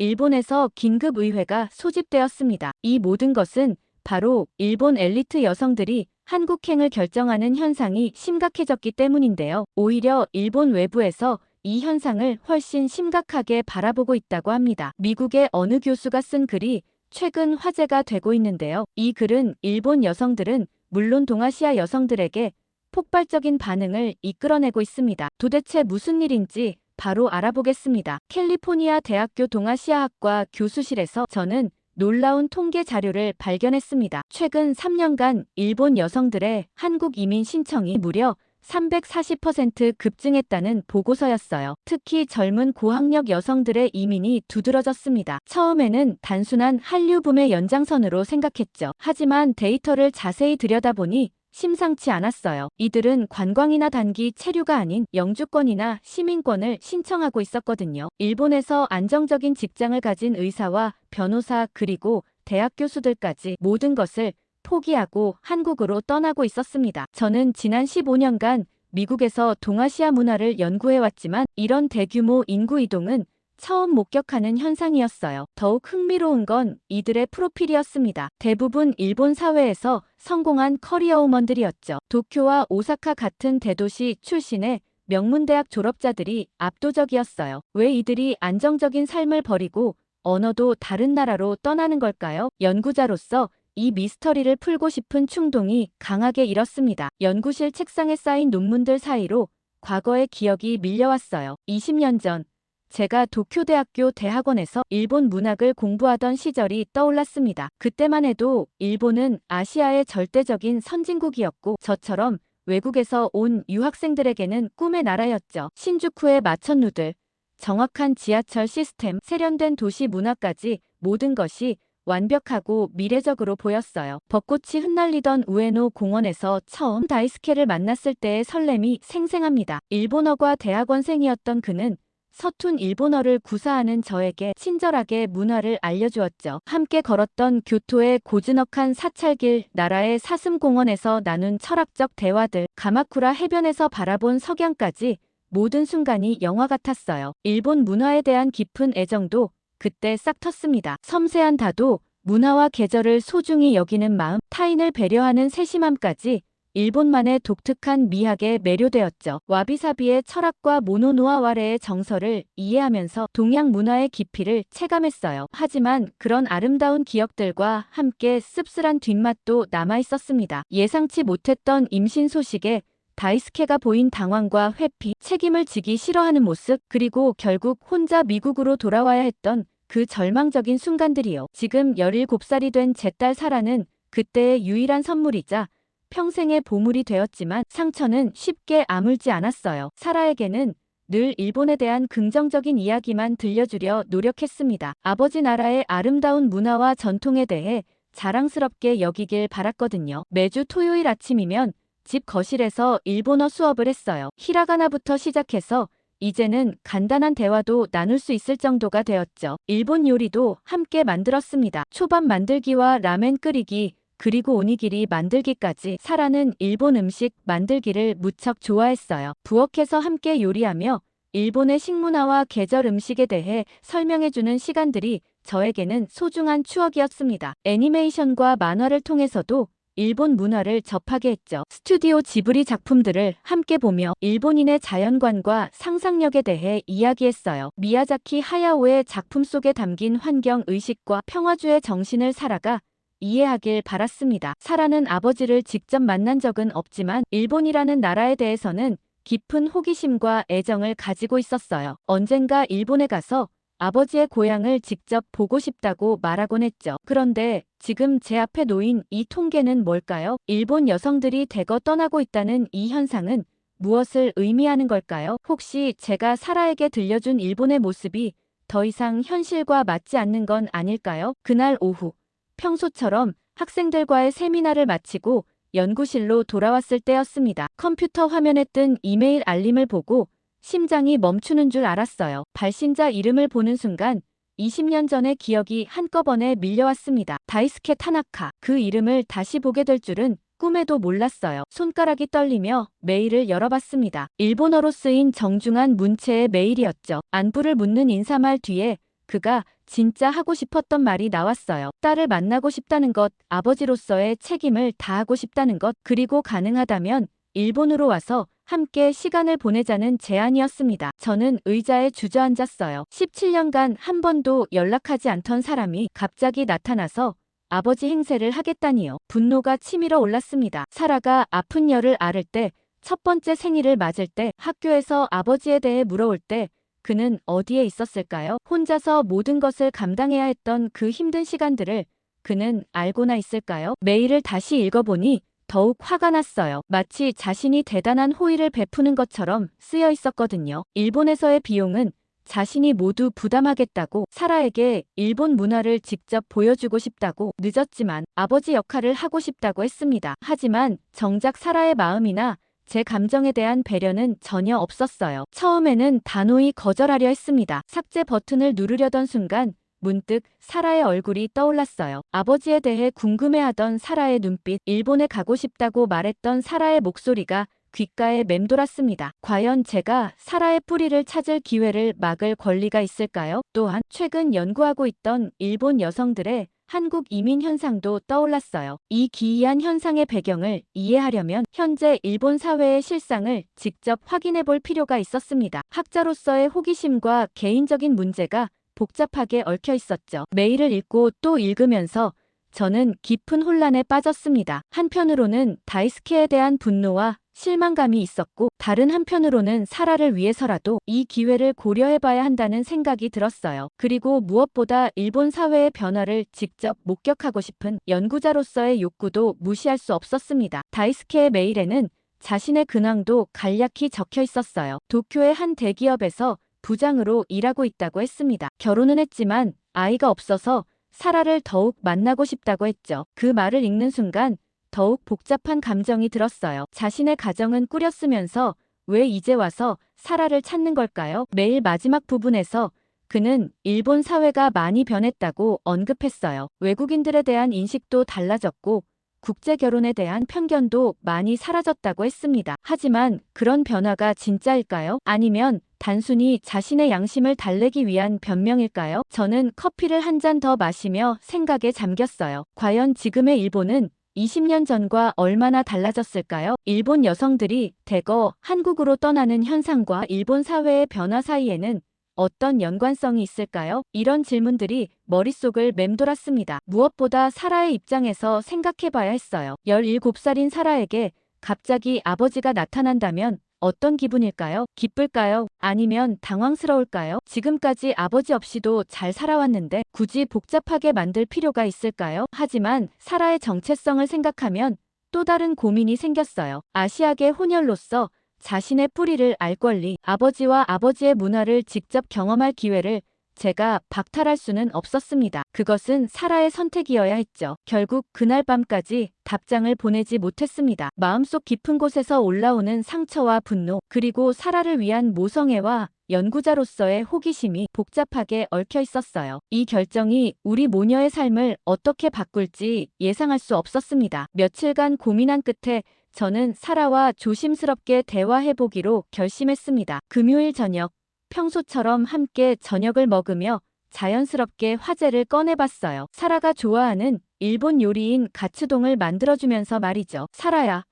일본에서 긴급의회가 소집되었습니다. 이 모든 것은 바로 일본 엘리트 여성들이 한국행을 결정하는 현상이 심각해졌기 때문인데요. 오히려 일본 외부에서 이 현상을 훨씬 심각하게 바라보고 있다고 합니다. 미국의 어느 교수가 쓴 글이 최근 화제가 되고 있는데요. 이 글은 일본 여성들은 물론 동아시아 여성들에게 폭발적인 반응을 이끌어내고 있습니다. 도대체 무슨 일인지 바로 알아보겠습니다. 캘리포니아 대학교 동아시아학과 교수실에서 저는 놀라운 통계 자료를 발견했습니다. 최근 3년간 일본 여성들의 한국 이민 신청이 무려 340% 급증했다는 보고서였어요. 특히 젊은 고학력 여성들의 이민이 두드러졌습니다. 처음에는 단순한 한류붐의 연장선으로 생각했죠. 하지만 데이터를 자세히 들여다보니 심상치 않았어요. 이들은 관광이나 단기 체류가 아닌 영주권이나 시민권을 신청하고 있었거든요. 일본에서 안정적인 직장을 가진 의사와 변호사 그리고 대학 교수들까지 모든 것을 포기하고 한국으로 떠나고 있었습니다. 저는 지난 15년간 미국에서 동아시아 문화를 연구해왔지만 이런 대규모 인구 이동은 처음 목격하는 현상이었어요. 더욱 흥미로운 건 이들의 프로필이었습니다. 대부분 일본 사회에서 성공한 커리어우먼들이었죠. 도쿄와 오사카 같은 대도시 출신의 명문대학 졸업자들이 압도적이었어요. 왜 이들이 안정적인 삶을 버리고 언어도 다른 나라로 떠나는 걸까요? 연구자로서 이 미스터리를 풀고 싶은 충동이 강하게 일었습니다. 연구실 책상에 쌓인 논문들 사이로 과거의 기억이 밀려왔어요. 20년 전 제가 도쿄대학교 대학원에서 일본 문학을 공부하던 시절이 떠올랐습니다. 그때만 해도 일본은 아시아의 절대적인 선진국이었고 저처럼 외국에서 온 유학생들에게는 꿈의 나라였죠. 신주쿠의 마천 누들, 정확한 지하철 시스템, 세련된 도시 문화까지 모든 것이 완벽하고 미래적으로 보였어요. 벚꽃이 흩날리던 우에노 공원에서 처음 다이스케를 만났을 때의 설렘이 생생합니다. 일본어과 대학원생이었던 그는 서툰 일본어를 구사하는 저에게 친절하게 문화를 알려주었죠. 함께 걸었던 교토의 고즈넉한 사찰길, 나라의 사슴공원에서 나눈 철학적 대화들, 가마쿠라 해변에서 바라본 석양까지 모든 순간이 영화 같았어요. 일본 문화에 대한 깊은 애정도 그때 싹 텄습니다. 섬세한 다도, 문화와 계절을 소중히 여기는 마음, 타인을 배려하는 세심함까지 일본만의 독특한 미학에 매료되었죠. 와비사비의 철학과 모노노아와레의 정서를 이해하면서 동양 문화의 깊이를 체감했어요. 하지만 그런 아름다운 기억들과 함께 씁쓸한 뒷맛도 남아있었습니다. 예상치 못했던 임신 소식에 다이스케가 보인 당황과 회피, 책임을 지기 싫어하는 모습, 그리고 결국 혼자 미국으로 돌아와야 했던 그 절망적인 순간들이요. 지금 17살이 된 제 딸 사라는 그때의 유일한 선물이자 평생의 보물이 되었지만 상처는 쉽게 아물지 않았어요. 사라에게는 늘 일본에 대한 긍정적인 이야기만 들려주려 노력했습니다. 아버지 나라의 아름다운 문화와 전통에 대해 자랑스럽게 여기길 바랐거든요. 매주 토요일 아침이면 집 거실에서 일본어 수업을 했어요. 히라가나부터 시작해서 이제는 간단한 대화도 나눌 수 있을 정도가 되었죠. 일본 요리도 함께 만들었습니다. 초밥 만들기와 라멘 끓이기, 그리고 오니기리 만들기까지. 사라는 일본 음식 만들기를 무척 좋아했어요. 부엌에서 함께 요리하며 일본의 식문화와 계절 음식에 대해 설명해주는 시간들이 저에게는 소중한 추억이었습니다. 애니메이션과 만화를 통해서도 일본 문화를 접하게 했죠. 스튜디오 지브리 작품들을 함께 보며 일본인의 자연관과 상상력에 대해 이야기했어요. 미야자키 하야오의 작품 속에 담긴 환경 의식과 평화주의 정신을 사라가 이해하길 바랐습니다. 사라는 아버지를 직접 만난 적은 없지만 일본이라는 나라에 대해서는 깊은 호기심과 애정을 가지고 있었어요. 언젠가 일본에 가서 아버지의 고향을 직접 보고 싶다고 말하곤 했죠. 그런데 지금 제 앞에 놓인 이 통계는 뭘까요? 일본 여성들이 대거 떠나고 있다는 이 현상은 무엇을 의미하는 걸까요? 혹시 제가 사라에게 들려준 일본의 모습이 더 이상 현실과 맞지 않는 건 아닐까요? 그날 오후 평소처럼 학생들과의 세미나를 마치고 연구실로 돌아왔을 때였습니다. 컴퓨터 화면에 뜬 이메일 알림을 보고 심장이 멈추는 줄 알았어요. 발신자 이름을 보는 순간 20년 전의 기억이 한꺼번에 밀려왔습니다. 다이스케 타나카. 그 이름을 다시 보게 될 줄은 꿈에도 몰랐어요. 손가락이 떨리며 메일을 열어봤습니다. 일본어로 쓰인 정중한 문체의 메일이었죠. 안부를 묻는 인사말 뒤에 그가 진짜 하고 싶었던 말이 나왔어요. 딸을 만나고 싶다는 것, 아버지로서의 책임을 다하고 싶다는 것, 그리고 가능하다면 일본으로 와서 함께 시간을 보내자는 제안이었습니다. 저는 의자에 주저앉았어요. 17년간 한 번도 연락하지 않던 사람이 갑자기 나타나서 아버지 행세를 하겠다니요. 분노가 치밀어 올랐습니다. 사라가 아픈 열을 앓을 때, 첫 번째 생일을 맞을 때, 학교에서 아버지에 대해 물어올 때 그는 어디에 있었을까요? 혼자서 모든 것을 감당해야 했던 그 힘든 시간들을 그는 알고나 있을까요? 메일을 다시 읽어보니 더욱 화가 났어요. 마치 자신이 대단한 호의를 베푸는 것처럼 쓰여 있었거든요. 일본에서의 비용은 자신이 모두 부담하겠다고, 사라에게 일본 문화를 직접 보여주고 싶다고, 늦었지만 아버지 역할을 하고 싶다고 했습니다. 하지만 정작 사라의 마음이나 제 감정에 대한 배려는 전혀 없었어요. 처음에는 단호히 거절하려 했습니다. 삭제 버튼을 누르려던 순간 문득 사라의 얼굴이 떠올랐어요. 아버지에 대해 궁금해하던 사라의 눈빛, 일본에 가고 싶다고 말했던 사라의 목소리가 귓가에 맴돌았습니다. 과연 제가 사라의 뿌리를 찾을 기회를 막을 권리가 있을까요? 또한 최근 연구하고 있던 일본 여성들의 한국 이민 현상도 떠올랐어요. 이 기이한 현상의 배경을 이해하려면 현재 일본 사회의 실상을 직접 확인해 볼 필요가 있었습니다. 학자로서의 호기심과 개인적인 문제가 복잡하게 얽혀 있었죠. 메일을 읽고 또 읽으면서 저는 깊은 혼란에 빠졌습니다. 한편으로는 다이스케에 대한 분노와 실망감이 있었고, 다른 한편으로는 사라를 위해서라도 이 기회를 고려해봐야 한다는 생각이 들었어요. 그리고 무엇보다 일본 사회의 변화를 직접 목격하고 싶은 연구자로서의 욕구도 무시할 수 없었습니다. 다이스케의 메일에는 자신의 근황도 간략히 적혀 있었어요. 도쿄의 한 대기업에서 부장으로 일하고 있다고 했습니다. 결혼은 했지만 아이가 없어서 사라를 더욱 만나고 싶다고 했죠. 그 말을 읽는 순간 더욱 복잡한 감정이 들었어요. 자신의 가정은 꾸렸으면서 왜 이제 와서 사라를 찾는 걸까요? 메일 마지막 부분에서 그는 일본 사회가 많이 변했다고 언급했어요. 외국인들에 대한 인식도 달라졌고 국제 결혼에 대한 편견도 많이 사라졌다고 했습니다. 하지만 그런 변화가 진짜일까요? 아니면 단순히 자신의 양심을 달래기 위한 변명일까요? 저는 커피를 한 잔 더 마시며 생각에 잠겼어요. 과연 지금의 일본은 20년 전과 얼마나 달라졌을까요? 일본 여성들이 대거 한국으로 떠나는 현상과 일본 사회의 변화 사이에는 어떤 연관성이 있을까요? 이런 질문들이 머릿속을 맴돌았습니다. 무엇보다 사라의 입장에서 생각해봐야 했어요. 17살인 사라에게 갑자기 아버지가 나타난다면 어떤 기분일까요? 기쁠까요? 아니면 당황스러울까요? 지금까지 아버지 없이도 잘 살아왔는데 굳이 복잡하게 만들 필요가 있을까요? 하지만 사라의 정체성을 생각하면 또 다른 고민이 생겼어요. 아시아계 혼혈로서 자신의 뿌리를 알 권리, 아버지와 아버지의 문화를 직접 경험할 기회를 제가 박탈할 수는 없었습니다. 그것은 사라의 선택이어야 했죠. 결국 그날 밤까지 답장을 보내지 못했습니다. 마음속 깊은 곳에서 올라오는 상처와 분노, 그리고 사라를 위한 모성애와 연구자로서의 호기심이 복잡하게 얽혀 있었어요. 이 결정이 우리 모녀의 삶을 어떻게 바꿀지 예상할 수 없었습니다. 며칠간 고민한 끝에 저는 사라와 조심스럽게 대화해보기로 결심했습니다. 금요일 저녁, 평소처럼 함께 저녁을 먹으며 자연스럽게 화제를 꺼내봤어요. 사라가 좋아하는 일본 요리인 가츠동을 만들어주면서 말이죠. 사라야,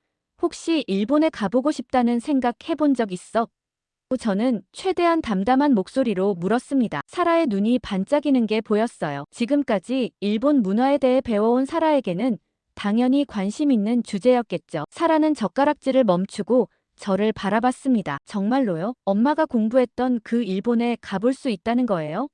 혹시 일본에 가보고 싶다는 생각 해본 적 있어? 저는 최대한 담담한 목소리로 물었습니다. 사라의 눈이 반짝이는 게 보였어요. 지금까지 일본 문화에 대해 배워온 사라에게는 당연히 관심 있는 주제였겠죠. 사라는 젓가락질을 멈추고 저를 바라봤습니다. 정말로요? 엄마가 공부했던 그 일본에 가볼 수 있다는 거예요?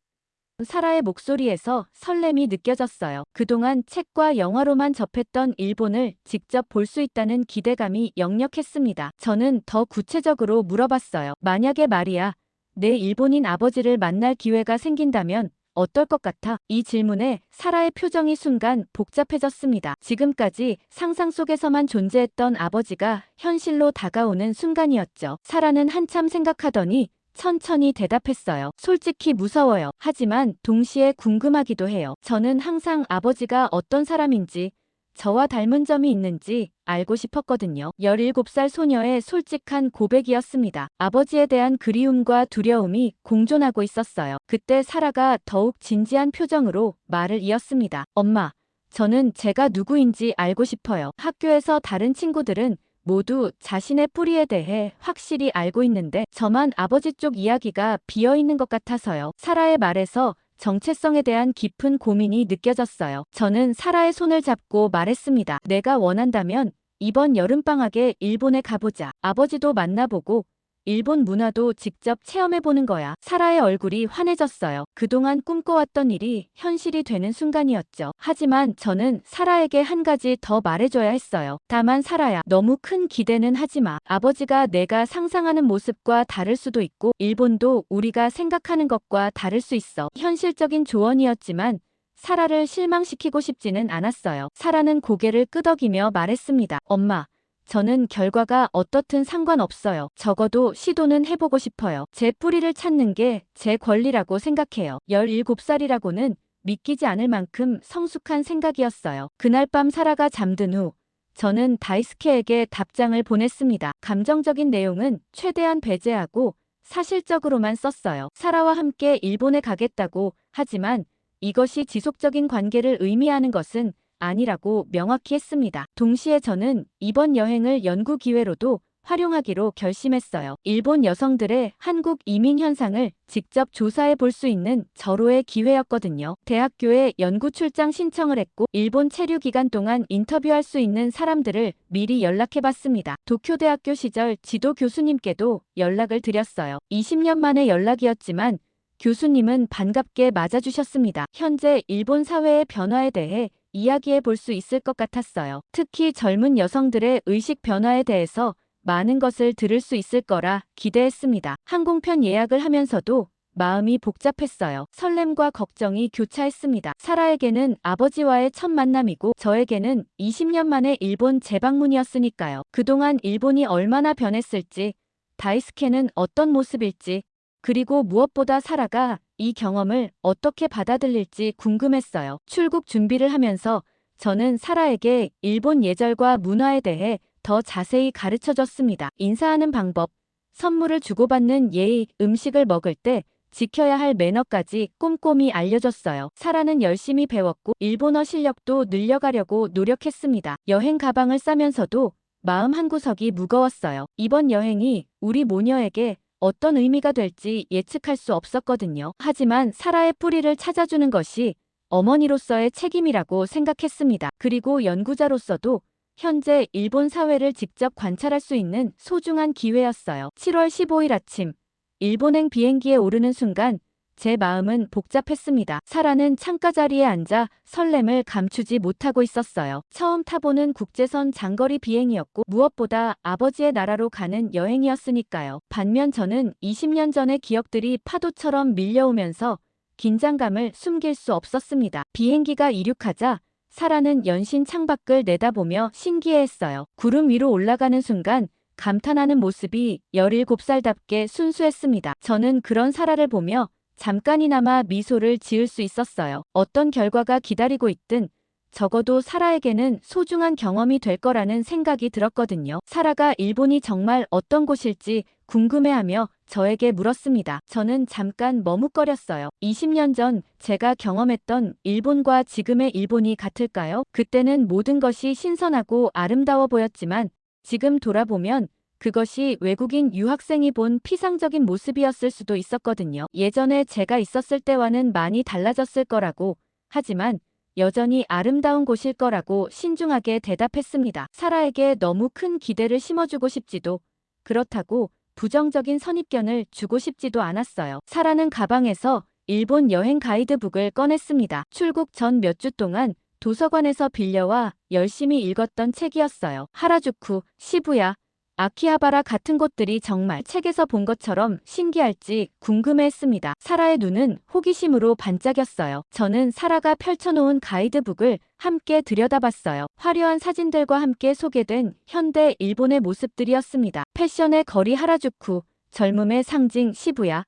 사라의 목소리에서 설렘이 느껴졌어요. 그동안 책과 영화로만 접했던 일본을 직접 볼 수 있다는 기대감이 역력했습니다. 저는 더 구체적으로 물어봤어요. 만약에 말이야, 내 일본인 아버지를 만날 기회가 생긴다면 어떨 것 같아? 이 질문에 사라의 표정이 순간 복잡해졌습니다. 지금까지 상상 속에서만 존재했던 아버지가 현실로 다가오는 순간이었죠. 사라는 한참 생각하더니 천천히 대답했어요. 솔직히 무서워요. 하지만 동시에 궁금하기도 해요. 저는 항상 아버지가 어떤 사람인지, 저와 닮은 점이 있는지 알고 싶었거든요. 17살 소녀의 솔직한 고백이었습니다. 아버지에 대한 그리움과 두려움이 공존하고 있었어요. 그때 사라가 더욱 진지한 표정으로 말을 이었습니다. 엄마, 저는 제가 누구인지 알고 싶어요. 학교에서 다른 친구들은 모두 자신의 뿌리에 대해 확실히 알고 있는데 저만 아버지 쪽 이야기가 비어있는 것 같아서요. 사라의 말에서 정체성에 대한 깊은 고민이 느껴졌어요. 저는 사라의 손을 잡고 말했습니다. 내가 원한다면 이번 여름방학에 일본에 가보자. 아버지도 만나보고 일본 문화도 직접 체험해보는 거야. 사라의 얼굴이 환해졌어요. 그동안 꿈꿔왔던 일이 현실이 되는 순간이었죠. 하지만 저는 사라에게 한 가지 더 말해줘야 했어요. 다만 사라야, 너무 큰 기대는 하지 마. 아버지가 내가 상상하는 모습과 다를 수도 있고 일본도 우리가 생각하는 것과 다를 수 있어. 현실적인 조언이었지만 사라를 실망시키고 싶지는 않았어요. 사라는 고개를 끄덕이며 말했습니다. 엄마, 저는 결과가 어떻든 상관없어요. 적어도 시도는 해보고 싶어요. 제 뿌리를 찾는 게 제 권리라고 생각해요. 17살이라고는 믿기지 않을 만큼 성숙한 생각이었어요. 그날 밤 사라가 잠든 후 저는 다이스케에게 답장을 보냈습니다. 감정적인 내용은 최대한 배제하고 사실적으로만 썼어요. 사라와 함께 일본에 가겠다고 하지만 이것이 지속적인 관계를 의미하는 것은 아니라고 명확히 했습니다. 동시에 저는 이번 여행을 연구 기회로도 활용하기로 결심했어요. 일본 여성들의 한국 이민 현상을 직접 조사해 볼 수 있는 절호의 기회였거든요. 대학교에 연구 출장 신청을 했고 일본 체류 기간 동안 인터뷰할 수 있는 사람들을 미리 연락해 봤습니다. 도쿄대학교 시절 지도 교수님께도 연락을 드렸어요. 20년 만의 연락이었지만 교수님은 반갑게 맞아주셨습니다. 현재 일본 사회의 변화에 대해 이야기해 볼 수 있을 것 같았어요. 특히 젊은 여성들의 의식 변화에 대해서 많은 것을 들을 수 있을 거라 기대했습니다. 항공편 예약을 하면서도 마음이 복잡했어요. 설렘과 걱정이 교차했습니다. 사라에게는 아버지와의 첫 만남이고 저에게는 20년 만의 일본 재방문이었으니까요. 그동안 일본이 얼마나 변했을지, 다이스케는 어떤 모습일지, 그리고 무엇보다 사라가 이 경험을 어떻게 받아들일지 궁금했어요. 출국 준비를 하면서 저는 사라에게 일본 예절과 문화에 대해 더 자세히 가르쳐줬습니다. 인사하는 방법, 선물을 주고받는 예의, 음식을 먹을 때 지켜야 할 매너까지 꼼꼼히 알려줬어요. 사라는 열심히 배웠고 일본어 실력도 늘려가려고 노력했습니다. 여행 가방을 싸면서도 마음 한구석이 무거웠어요. 이번 여행이 우리 모녀에게 어떤 의미가 될지 예측할 수 없었거든요. 하지만 사라의 뿌리를 찾아주는 것이 어머니로서의 책임이라고 생각했습니다. 그리고 연구자로서도 현재 일본 사회를 직접 관찰할 수 있는 소중한 기회였어요. 7월 15일 아침, 일본행 비행기에 오르는 순간 제 마음은 복잡했습니다. 사라는 창가 자리에 앉아 설렘을 감추지 못하고 있었어요. 처음 타보는 국제선 장거리 비행이었고 무엇보다 아버지의 나라로 가는 여행이었으니까요. 반면 저는 20년 전의 기억들이 파도처럼 밀려오면서 긴장감을 숨길 수 없었습니다. 비행기가 이륙하자 사라는 연신 창밖을 내다보며 신기해했어요. 구름 위로 올라가는 순간 감탄하는 모습이 17살답게 순수했습니다. 저는 그런 사라를 보며 잠깐이나마 미소를 지을 수 있었어요. 어떤 결과가 기다리고 있든 적어도 사라에게는 소중한 경험이 될 거라는 생각이 들었거든요. 사라가 일본이 정말 어떤 곳일지 궁금해하며 저에게 물었습니다. 저는 잠깐 머뭇거렸어요. 20년 전 제가 경험했던 일본과 지금의 일본이 같을까요? 그때는 모든 것이 신선하고 아름다워 보였지만 지금 돌아보면 그것이 외국인 유학생이 본 피상적인 모습이었을 수도 있었거든요. 예전에 제가 있었을 때와는 많이 달라졌을 거라고, 하지만 여전히 아름다운 곳일 거라고 신중하게 대답했습니다. 사라에게 너무 큰 기대를 심어주고 싶지도, 그렇다고 부정적인 선입견을 주고 싶지도 않았어요. 사라는 가방에서 일본 여행 가이드북을 꺼냈습니다. 출국 전 몇 주 동안 도서관에서 빌려와 열심히 읽었던 책이었어요. 하라주쿠, 시부야, 아키하바라 같은 곳들이 정말 책에서 본 것처럼 신기할지 궁금해했습니다. 사라의 눈은 호기심으로 반짝였어요. 저는 사라가 펼쳐놓은 가이드북을 함께 들여다봤어요. 화려한 사진들과 함께 소개된 현대 일본의 모습들이었습니다. 패션의 거리 하라주쿠, 젊음의 상징 시부야,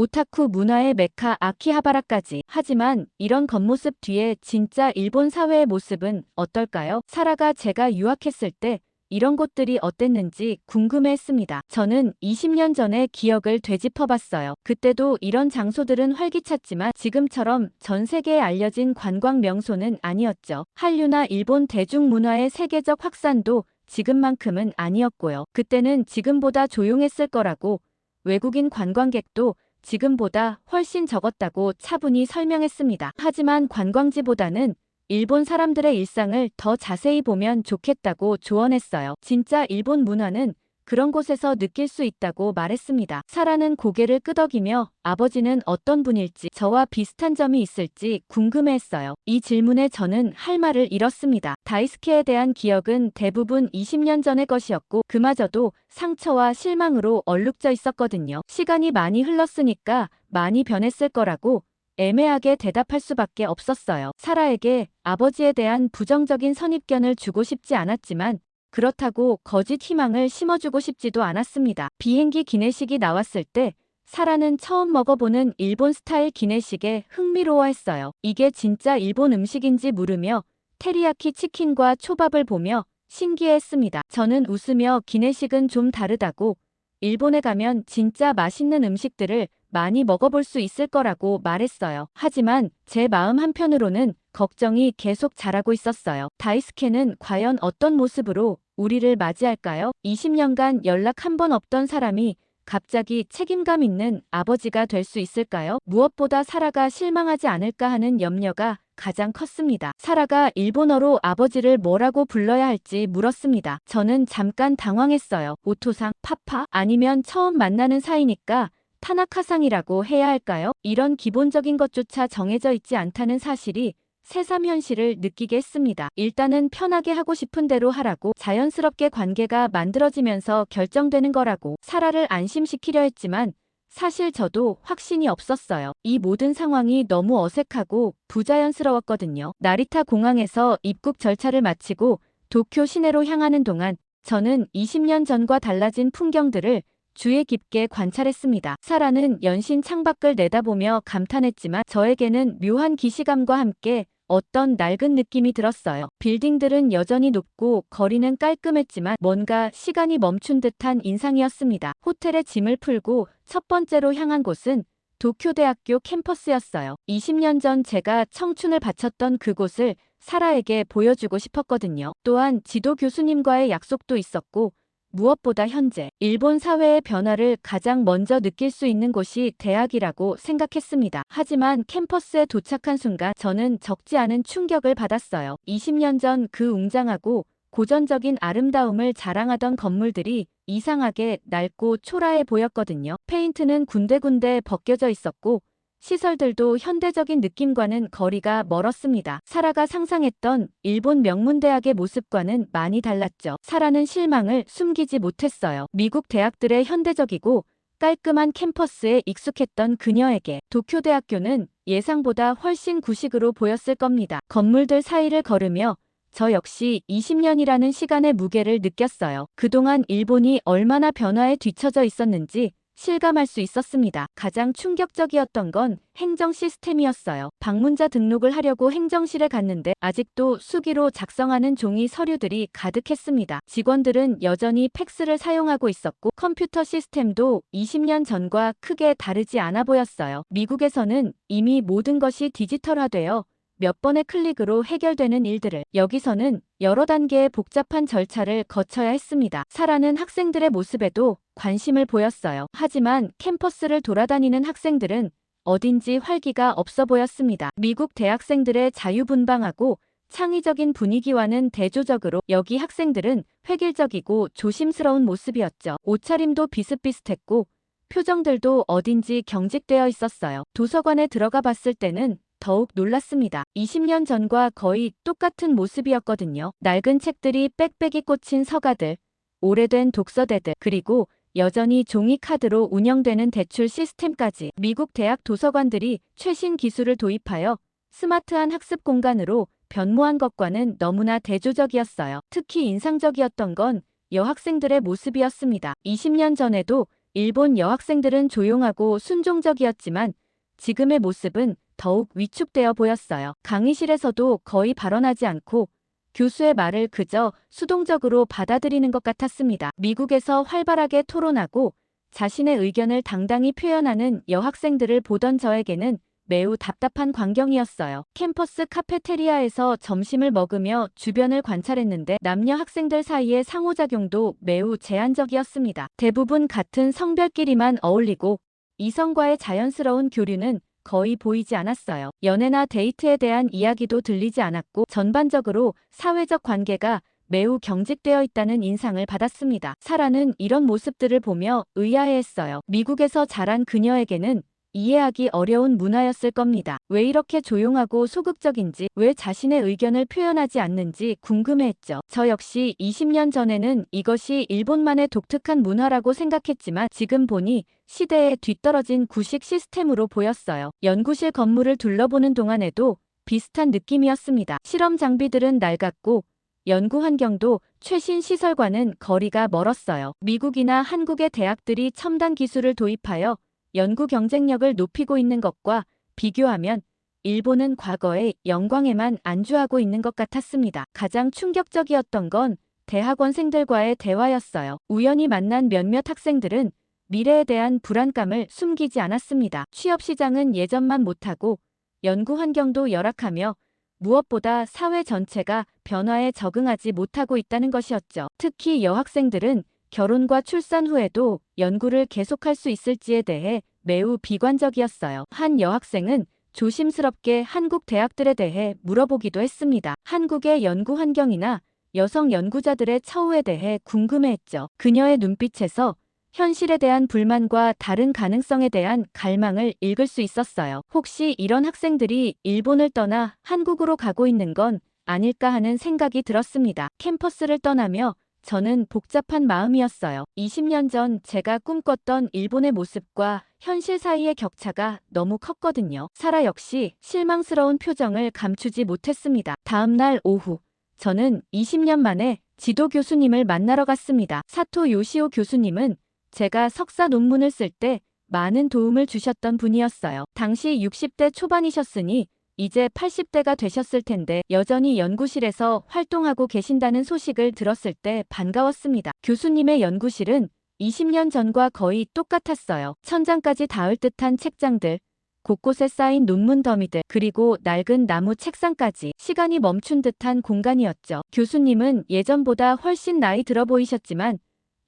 오타쿠 문화의 메카 아키하바라까지. 하지만 이런 겉모습 뒤에 진짜 일본 사회의 모습은 어떨까요? 사라가 제가 유학했을 때 이런 곳들이 어땠는지 궁금해했습니다. 저는 20년 전의 기억을 되짚어봤어요. 그때도 이런 장소들은 활기찼지만 지금처럼 전 세계에 알려진 관광 명소는 아니었죠. 한류나 일본 대중문화의 세계적 확산도 지금만큼은 아니었고요. 그때는 지금보다 조용했을 거라고, 외국인 관광객도 지금보다 훨씬 적었다고 차분히 설명했습니다. 하지만 관광지보다는 일본 사람들의 일상을 더 자세히 보면 좋겠다고 조언했어요. 진짜 일본 문화는 그런 곳에서 느낄 수 있다고 말했습니다. 사라는 고개를 끄덕이며 아버지는 어떤 분일지, 저와 비슷한 점이 있을지 궁금해했어요. 이 질문에 저는 할 말을 잃었습니다. 다이스케에 대한 기억은 대부분 20년 전의 것이었고 그마저도 상처와 실망으로 얼룩져 있었거든요. 시간이 많이 흘렀으니까 많이 변했을 거라고 애매하게 대답할 수밖에 없었어요. 사라에게 아버지에 대한 부정적인 선입견을 주고 싶지 않았지만 그렇다고 거짓 희망을 심어주고 싶지도 않았습니다. 비행기 기내식이 나왔을 때 사라는 처음 먹어보는 일본 스타일 기내식에 흥미로워했어요. 이게 진짜 일본 음식인지 물으며 테리야키 치킨과 초밥을 보며 신기해했습니다. 저는 웃으며 기내식은 좀 다르다고, 일본에 가면 진짜 맛있는 음식들을 많이 먹어볼 수 있을 거라고 말했어요. 하지만 제 마음 한편으로는 걱정이 계속 자라고 있었어요. 다이스케는 과연 어떤 모습으로 우리를 맞이할까요? 20년간 연락 한 번 없던 사람이 갑자기 책임감 있는 아버지가 될 수 있을까요? 무엇보다 사라가 실망하지 않을까 하는 염려가 가장 컸습니다. 사라가 일본어로 아버지를 뭐라고 불러야 할지 물었습니다. 저는 잠깐 당황했어요. 오토상, 파파? 아니면 처음 만나는 사이니까 타나카상이라고 해야 할까요? 이런 기본적인 것조차 정해져 있지 않다는 사실이 새삼 현실을 느끼게 했습니다. 일단은 편하게 하고 싶은 대로 하라고, 자연스럽게 관계가 만들어지면서 결정되는 거라고. 사라를 안심시키려 했지만 사실 저도 확신이 없었어요. 이 모든 상황이 너무 어색하고 부자연스러웠거든요. 나리타 공항에서 입국 절차를 마치고 도쿄 시내로 향하는 동안 저는 20년 전과 달라진 풍경들을 주의 깊게 관찰했습니다. 사라는 연신 창밖을 내다보며 감탄했지만 저에게는 묘한 기시감과 함께 어떤 낡은 느낌이 들었어요. 빌딩들은 여전히 높고 거리는 깔끔했지만 뭔가 시간이 멈춘 듯한 인상이었습니다. 호텔에 짐을 풀고 첫 번째로 향한 곳은 도쿄대학교 캠퍼스였어요. 20년 전 제가 청춘을 바쳤던 그곳을 사라에게 보여주고 싶었거든요. 또한 지도 교수님과의 약속도 있었고 무엇보다 현재 일본 사회의 변화를 가장 먼저 느낄 수 있는 곳이 대학이라고 생각했습니다. 하지만 캠퍼스에 도착한 순간 저는 적지 않은 충격을 받았어요. 20년 전 그 웅장하고 고전적인 아름다움을 자랑하던 건물들이 이상하게 낡고 초라해 보였거든요. 페인트는 군데군데 벗겨져 있었고 시설들도 현대적인 느낌과는 거리가 멀었습니다. 사라가 상상했던 일본 명문대학의 모습과는 많이 달랐죠. 사라는 실망을 숨기지 못했어요. 미국 대학들의 현대적이고 깔끔한 캠퍼스에 익숙했던 그녀에게 도쿄대학교는 예상보다 훨씬 구식으로 보였을 겁니다. 건물들 사이를 걸으며 저 역시 20년이라는 시간의 무게를 느꼈어요. 그동안 일본이 얼마나 변화에 뒤처져 있었는지 실감할 수 있었습니다. 가장 충격적이었던 건 행정 시스템이었어요. 방문자 등록을 하려고 행정실에 갔는데 아직도 수기로 작성하는 종이 서류들이 가득했습니다. 직원들은 여전히 팩스를 사용하고 있었고 컴퓨터 시스템도 20년 전과 크게 다르지 않아 보였어요. 미국에서는 이미 모든 것이 디지털화되어 몇 번의 클릭으로 해결되는 일들을, 여기서는 여러 단계의 복잡한 절차를 거쳐야 했습니다. 사라는 학생들의 모습에도 관심을 보였어요. 하지만 캠퍼스를 돌아다니는 학생들은 어딘지 활기가 없어 보였습니다. 미국 대학생들의 자유분방하고 창의적인 분위기와는 대조적으로 여기 학생들은 획일적이고 조심스러운 모습이었죠. 옷차림도 비슷비슷했고 표정들도 어딘지 경직되어 있었어요. 도서관에 들어가 봤을 때는 더욱 놀랐습니다. 20년 전과 거의 똑같은 모습이었거든요. 낡은 책들이 빽빽이 꽂힌 서가들, 오래된 독서대들, 그리고 여전히 종이카드로 운영되는 대출 시스템까지. 미국 대학 도서관들이 최신 기술을 도입하여 스마트한 학습 공간으로 변모한 것과는 너무나 대조적이었어요. 특히 인상적이었던 건 여학생들의 모습이었습니다. 20년 전에도 일본 여학생들은 조용하고 순종적이었지만 지금의 모습은 더욱 위축되어 보였어요. 강의실에서도 거의 발언하지 않고 교수의 말을 그저 수동적으로 받아들이는 것 같았습니다. 미국에서 활발하게 토론하고 자신의 의견을 당당히 표현하는 여학생들을 보던 저에게는 매우 답답한 광경이었어요. 캠퍼스 카페테리아에서 점심을 먹으며 주변을 관찰했는데 남녀 학생들 사이의 상호작용도 매우 제한적이었습니다. 대부분 같은 성별끼리만 어울리고 이성과의 자연스러운 교류는 거의 보이지 않았어요. 연애나 데이트에 대한 이야기도 들리지 않았고 전반적으로 사회적 관계가 매우 경직되어 있다는 인상을 받았습니다. 사라는 이런 모습들을 보며 의아해했어요. 미국에서 자란 그녀에게는 이해하기 어려운 문화였을 겁니다. 왜 이렇게 조용하고 소극적인지, 왜 자신의 의견을 표현하지 않는지 궁금해했죠. 저 역시 20년 전에는 이것이 일본만의 독특한 문화라고 생각했지만 지금 보니 시대에 뒤떨어진 구식 시스템으로 보였어요. 연구실 건물을 둘러보는 동안에도 비슷한 느낌이었습니다. 실험 장비들은 낡았고 연구 환경도 최신 시설과는 거리가 멀었어요. 미국이나 한국의 대학들이 첨단 기술을 도입하여 연구 경쟁력을 높이고 있는 것과 비교하면 일본은 과거의 영광에만 안주하고 있는 것 같았습니다. 가장 충격적이었던 건 대학원생들과의 대화였어요. 우연히 만난 몇몇 학생들은 미래에 대한 불안감을 숨기지 않았습니다. 취업 시장은 예전만 못하고 연구 환경도 열악하며 무엇보다 사회 전체가 변화에 적응하지 못하고 있다는 것이었죠. 특히 여학생들은 결혼과 출산 후에도 연구를 계속할 수 있을지에 대해 매우 비관적이었어요. 한 여학생은 조심스럽게 한국 대학들에 대해 물어보기도 했습니다. 한국의 연구 환경이나 여성 연구자들의 처우에 대해 궁금해했죠. 그녀의 눈빛에서 현실에 대한 불만과 다른 가능성에 대한 갈망을 읽을 수 있었어요. 혹시 이런 학생들이 일본을 떠나 한국으로 가고 있는 건 아닐까 하는 생각이 들었습니다. 캠퍼스를 떠나며 저는 복잡한 마음이었어요. 20년 전 제가 꿈꿨던 일본의 모습과 현실 사이의 격차가 너무 컸거든요. 사라 역시 실망스러운 표정을 감추지 못했습니다. 다음 날 오후, 저는 20년 만에 지도 교수님을 만나러 갔습니다. 사토 요시오 교수님은 제가 석사 논문을 쓸 때 많은 도움을 주셨던 분이었어요. 당시 60대 초반이셨으니 이제 80대가 되셨을 텐데 여전히 연구실에서 활동하고 계신다는 소식을 들었을 때 반가웠습니다. 교수님의 연구실은 20년 전과 거의 똑같았어요. 천장까지 닿을 듯한 책장들, 곳곳에 쌓인 논문 더미들, 그리고 낡은 나무 책상까지 시간이 멈춘 듯한 공간이었죠. 교수님은 예전보다 훨씬 나이 들어 보이셨지만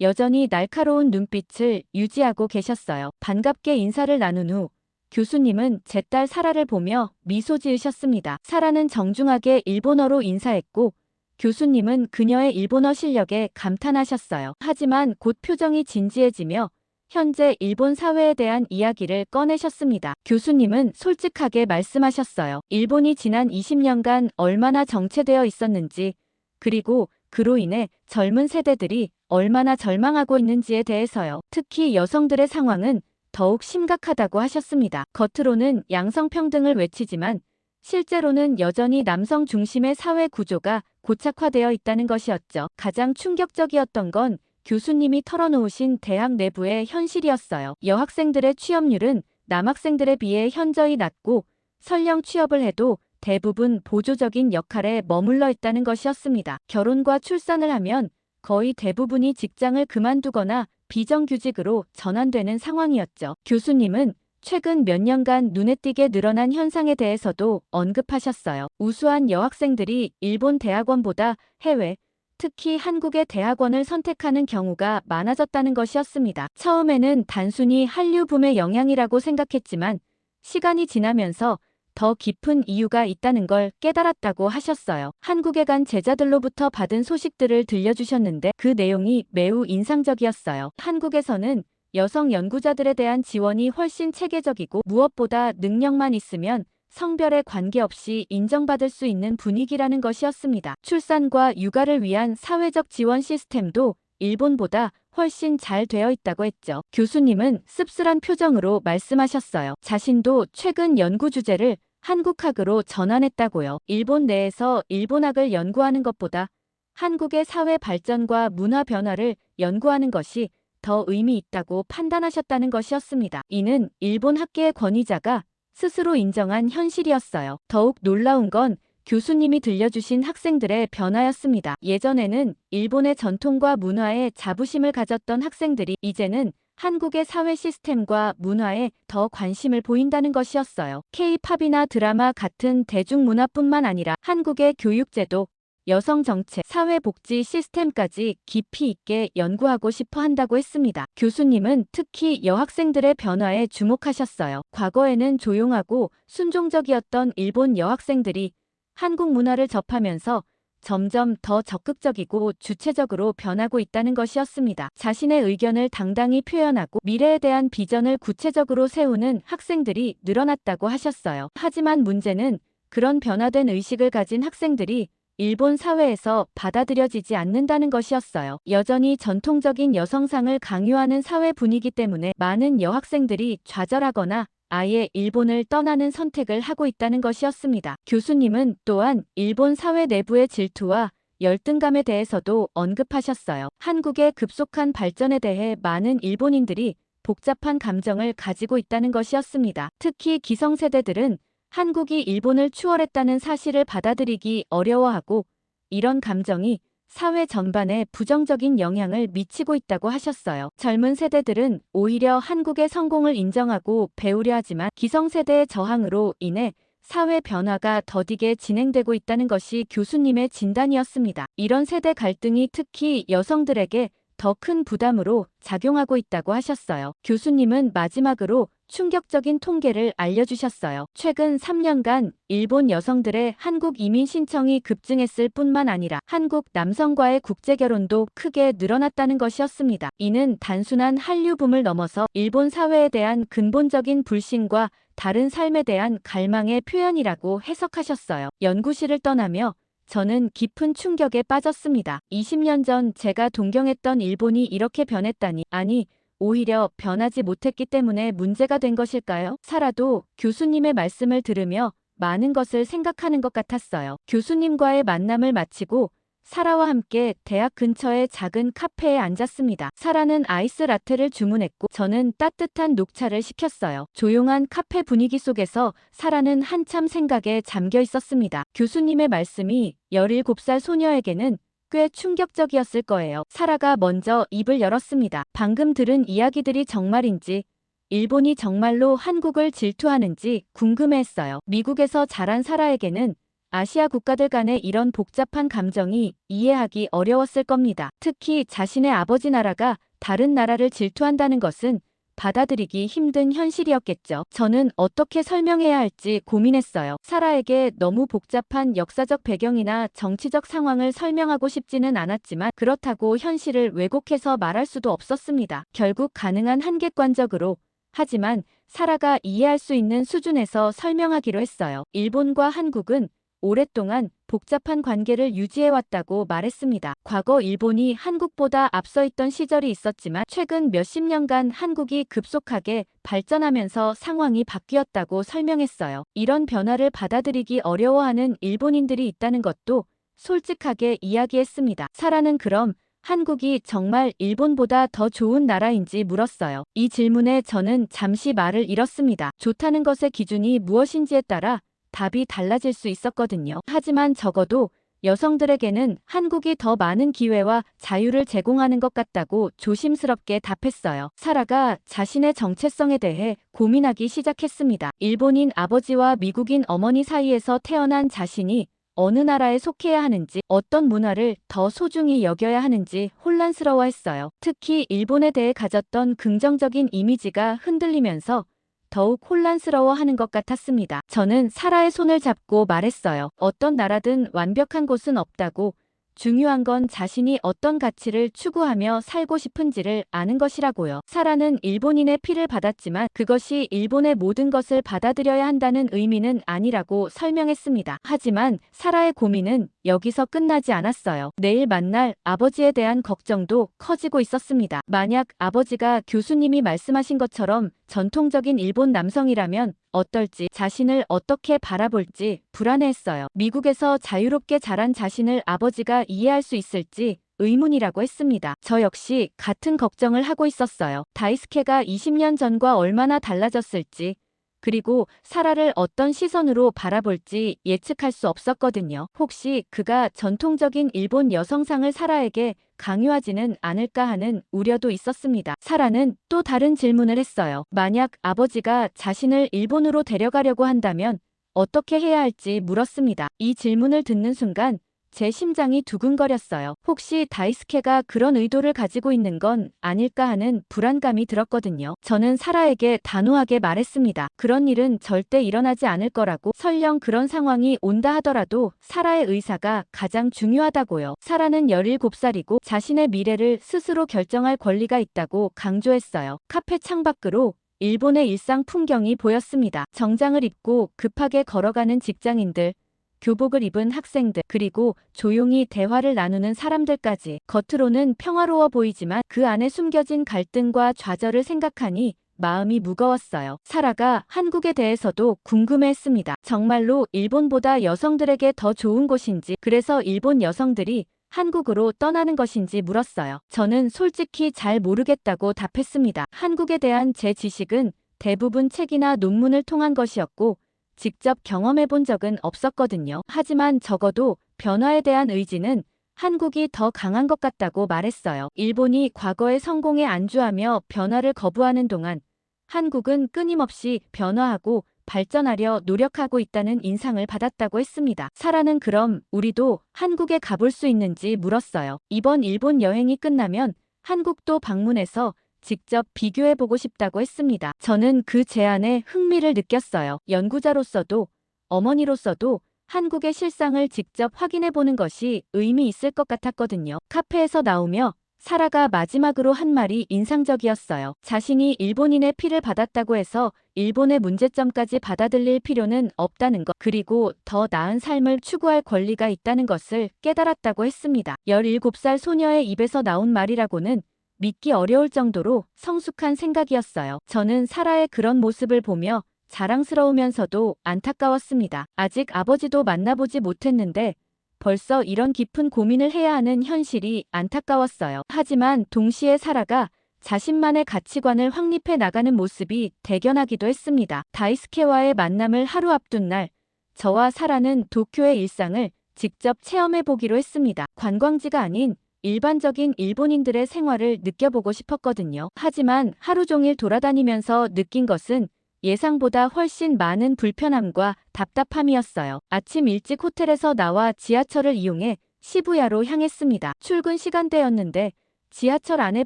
여전히 날카로운 눈빛을 유지하고 계셨어요. 반갑게 인사를 나눈 후 교수님은 제 딸 사라를 보며 미소 지으셨습니다. 사라는 정중하게 일본어로 인사했고 교수님은 그녀의 일본어 실력에 감탄하셨어요. 하지만 곧 표정이 진지해지며 현재 일본 사회에 대한 이야기를 꺼내셨습니다. 교수님은 솔직하게 말씀하셨어요. 일본이 지난 20년간 얼마나 정체되어 있었는지, 그리고 그로 인해 젊은 세대들이 얼마나 절망하고 있는지에 대해서요. 특히 여성들의 상황은 더욱 심각하다고 하셨습니다. 겉으로는 양성평등을 외치지만 실제로는 여전히 남성 중심의 사회 구조가 고착화되어 있다는 것이었죠. 가장 충격적이었던 건 교수님이 털어놓으신 대학 내부의 현실이었어요. 여학생들의 취업률은 남학생들에 비해 현저히 낮고 설령 취업을 해도 대부분 보조적인 역할에 머물러 있다는 것이었습니다. 결혼과 출산을 하면 거의 대부분이 직장을 그만두거나 비정규직으로 전환되는 상황이었죠. 교수님은 최근 몇 년간 눈에 띄게 늘어난 현상에 대해서도 언급하셨어요. 우수한 여학생들이 일본 대학원보다 해외, 특히 한국의 대학원을 선택하는 경우가 많아졌다는 것이었습니다. 처음에는 단순히 한류 붐의 영향이라고 생각했지만 시간이 지나면서 더 깊은 이유가 있다는 걸 깨달았다고 하셨어요. 한국에 간 제자들로부터 받은 소식들을 들려주셨는데 그 내용이 매우 인상적이었어요. 한국에서는 여성 연구자들에 대한 지원이 훨씬 체계적이고 무엇보다 능력만 있으면 성별에 관계없이 인정받을 수 있는 분위기라는 것이었습니다. 출산과 육아를 위한 사회적 지원 시스템도 일본보다 훨씬 잘 되어 있다고 했죠. 교수님은 씁쓸한 표정으로 말씀하셨어요. 자신도 최근 연구 주제를 한국학으로 전환했다고요. 일본 내에서 일본학을 연구하는 것보다 한국의 사회 발전과 문화 변화를 연구하는 것이 더 의미 있다고 판단하셨다는 것이었습니다. 이는 일본 학계의 권위자가 스스로 인정한 현실이었어요. 더욱 놀라운 건 교수님이 들려주신 학생들의 변화였습니다. 예전에는 일본의 전통과 문화에 자부심을 가졌던 학생들이 이제는 한국의 사회 시스템과 문화에 더 관심을 보인다는 것이었어요. K-팝이나 드라마 같은 대중문화뿐만 아니라 한국의 교육제도, 여성정책, 사회복지 시스템까지 깊이 있게 연구하고 싶어 한다고 했습니다. 교수님은 특히 여학생들의 변화에 주목하셨어요. 과거에는 조용하고 순종적이었던 일본 여학생들이 한국 문화를 접하면서 점점 더 적극적이고 주체적으로 변하고 있다는 것이었습니다. 자신의 의견을 당당히 표현하고 미래에 대한 비전을 구체적으로 세우는 학생들이 늘어났다고 하셨어요. 하지만 문제는 그런 변화된 의식을 가진 학생들이 일본 사회에서 받아들여지지 않는다는 것이었어요. 여전히 전통적인 여성상을 강요하는 사회 분위기 때문에 많은 여학생들이 좌절하거나 아예 일본을 떠나는 선택을 하고 있다는 것이었습니다. 교수님은 또한 일본 사회 내부의 질투와 열등감에 대해서도 언급하셨어요. 한국의 급속한 발전에 대해 많은 일본인들이 복잡한 감정을 가지고 있다는 것이었습니다. 특히 기성세대들은 한국이 일본을 추월했다는 사실을 받아들이기 어려워하고 이런 감정이 사회 전반에 부정적인 영향을 미치고 있다고 하셨어요. 젊은 세대들은 오히려 한국의 성공을 인정하고 배우려 하지만 기성세대의 저항으로 인해 사회 변화가 더디게 진행되고 있다는 것이 교수님의 진단이었습니다. 이런 세대 갈등이 특히 여성들에게 더 큰 부담으로 작용하고 있다고 하셨어요. 교수님은 마지막으로 충격적인 통계를 알려주셨어요. 최근 3년간 일본 여성들의 한국 이민 신청이 급증했을 뿐만 아니라 한국 남성과의 국제결혼도 크게 늘어났다는 것이었습니다. 이는 단순한 한류붐을 넘어서 일본 사회에 대한 근본적인 불신과 다른 삶에 대한 갈망의 표현이라고 해석하셨어요. 연구실을 떠나며 저는 깊은 충격에 빠졌습니다. 20년 전 제가 동경했던 일본이 이렇게 변했다니, 아니, 오히려 변하지 못했기 때문에 문제가 된 것일까요? 사라도 교수님의 말씀을 들으며 많은 것을 생각하는 것 같았어요. 교수님과의 만남을 마치고 사라와 함께 대학 근처의 작은 카페에 앉았습니다. 사라는 아이스 라테를 주문했고 저는 따뜻한 녹차를 시켰어요. 조용한 카페 분위기 속에서 사라는 한참 생각에 잠겨 있었습니다. 교수님의 말씀이 17살 소녀에게는 꽤 충격적이었을 거예요. 사라가 먼저 입을 열었습니다. 방금 들은 이야기들이 정말인지, 일본이 정말로 한국을 질투하는지 궁금해했어요. 미국에서 자란 사라에게는 아시아 국가들 간의 이런 복잡한 감정이 이해하기 어려웠을 겁니다. 특히 자신의 아버지 나라가 다른 나라를 질투한다는 것은 받아들이기 힘든 현실이었겠죠. 저는 어떻게 설명해야 할지 고민했어요. 사라에게 너무 복잡한 역사적 배경이나 정치적 상황을 설명하고 싶지는 않았지만 그렇다고 현실을 왜곡해서 말할 수도 없었습니다. 결국 가능한 한 객관적으로, 하지만 사라가 이해할 수 있는 수준에서 설명하기로 했어요. 일본과 한국은 오랫동안 복잡한 관계를 유지해왔다고 말했습니다. 과거 일본이 한국보다 앞서 있던 시절이 있었지만 최근 몇십 년간 한국이 급속하게 발전하면서 상황이 바뀌었다고 설명했어요. 이런 변화를 받아들이기 어려워하는 일본인들이 있다는 것도 솔직하게 이야기했습니다. 사라는 그럼 한국이 정말 일본보다 더 좋은 나라인지 물었어요. 이 질문에 저는 잠시 말을 잃었습니다. 좋다는 것의 기준이 무엇인지에 따라 답이 달라질 수 있었거든요. 하지만 적어도 여성들에게는 한국이 더 많은 기회와 자유를 제공하는 것 같다고 조심스럽게 답했어요. 사라가 자신의 정체성에 대해 고민하기 시작했습니다. 일본인 아버지와 미국인 어머니 사이에서 태어난 자신이 어느 나라에 속해야 하는지, 어떤 문화를 더 소중히 여겨야 하는지 혼란스러워했어요. 특히 일본에 대해 가졌던 긍정적인 이미지가 흔들리면서 더욱 혼란스러워하는 것 같았습니다. 저는 사라의 손을 잡고 말했어요. 어떤 나라든 완벽한 곳은 없다고. 중요한 건 자신이 어떤 가치를 추구하며 살고 싶은지를 아는 것이라고요. 사라는 일본인의 피를 받았지만 그것이 일본의 모든 것을 받아들여야 한다는 의미는 아니라고 설명했습니다. 하지만 사라의 고민은 여기서 끝나지 않았어요. 내일 만날 아버지에 대한 걱정도 커지고 있었습니다. 만약 아버지가 교수님이 말씀하신 것처럼 전통적인 일본 남성이라면 어떨지, 자신을 어떻게 바라볼지 불안해했어요. 미국에서 자유롭게 자란 자신을 아버지가 이해할 수 있을지, 의문이라고 했습니다. 저 역시 같은 걱정을 하고 있었어요. 다이스케가 20년 전과 얼마나 달라졌을지, 그리고 사라를 어떤 시선으로 바라볼지 예측할 수 없었거든요. 혹시 그가 전통적인 일본 여성상을 사라에게 강요하지는 않을까 하는 우려도 있었습니다. 사라는 또 다른 질문을 했어요. 만약 아버지가 자신을 일본으로 데려가려고 한다면 어떻게 해야 할지 물었습니다. 이 질문을 듣는 순간 제 심장이 두근거렸어요. 혹시 다이스케가 그런 의도를 가지고 있는 건 아닐까 하는 불안감이 들었거든요. 저는 사라에게 단호하게 말했습니다. 그런 일은 절대 일어나지 않을 거라고. 설령 그런 상황이 온다 하더라도 사라의 의사가 가장 중요하다고요. 사라는 17살이고 자신의 미래를 스스로 결정할 권리가 있다고 강조했어요. 카페 창밖으로 일본의 일상 풍경이 보였습니다. 정장을 입고 급하게 걸어가는 직장인들, 교복을 입은 학생들, 그리고 조용히 대화를 나누는 사람들까지. 겉으로는 평화로워 보이지만 그 안에 숨겨진 갈등과 좌절을 생각하니 마음이 무거웠어요. 사라가 한국에 대해서도 궁금해했습니다. 정말로 일본보다 여성들에게 더 좋은 곳인지, 그래서 일본 여성들이 한국으로 떠나는 것인지 물었어요. 저는 솔직히 잘 모르겠다고 답했습니다. 한국에 대한 제 지식은 대부분 책이나 논문을 통한 것이었고 직접 경험해 본 적은 없었거든요. 하지만 적어도 변화에 대한 의지는 한국이 더 강한 것 같다고 말했어요. 일본이 과거의 성공에 안주하며 변화를 거부하는 동안 한국은 끊임없이 변화하고 발전하려 노력하고 있다는 인상을 받았다고 했습니다. 사라는 그럼 우리도 한국에 가볼 수 있는지 물었어요. 이번 일본 여행이 끝나면 한국도 방문해서 직접 비교해보고 싶다고 했습니다. 저는 그 제안에 흥미를 느꼈어요. 연구자로서도 어머니로서도 한국의 실상을 직접 확인해보는 것이 의미 있을 것 같았거든요. 카페에서 나오며 사라가 마지막으로 한 말이 인상적이었어요. 자신이 일본인의 피를 받았다고 해서 일본의 문제점까지 받아들일 필요는 없다는 것, 그리고 더 나은 삶을 추구할 권리가 있다는 것을 깨달았다고 했습니다. 17살 소녀의 입에서 나온 말이라고는 믿기 어려울 정도로 성숙한 생각이었어요. 저는 사라의 그런 모습을 보며 자랑스러우면서도 안타까웠습니다. 아직 아버지도 만나보지 못했는데 벌써 이런 깊은 고민을 해야 하는 현실이 안타까웠어요. 하지만 동시에 사라가 자신만의 가치관을 확립해 나가는 모습이 대견하기도 했습니다. 다이스케와의 만남을 하루 앞둔 날, 저와 사라는 도쿄의 일상을 직접 체험해 보기로 했습니다. 관광지가 아닌 일반적인 일본인들의 생활을 느껴보고 싶었거든요. 하지만 하루 종일 돌아다니면서 느낀 것은 예상보다 훨씬 많은 불편함과 답답함이었어요. 아침 일찍 호텔에서 나와 지하철을 이용해 시부야로 향했습니다. 출근 시간대였는데 지하철 안의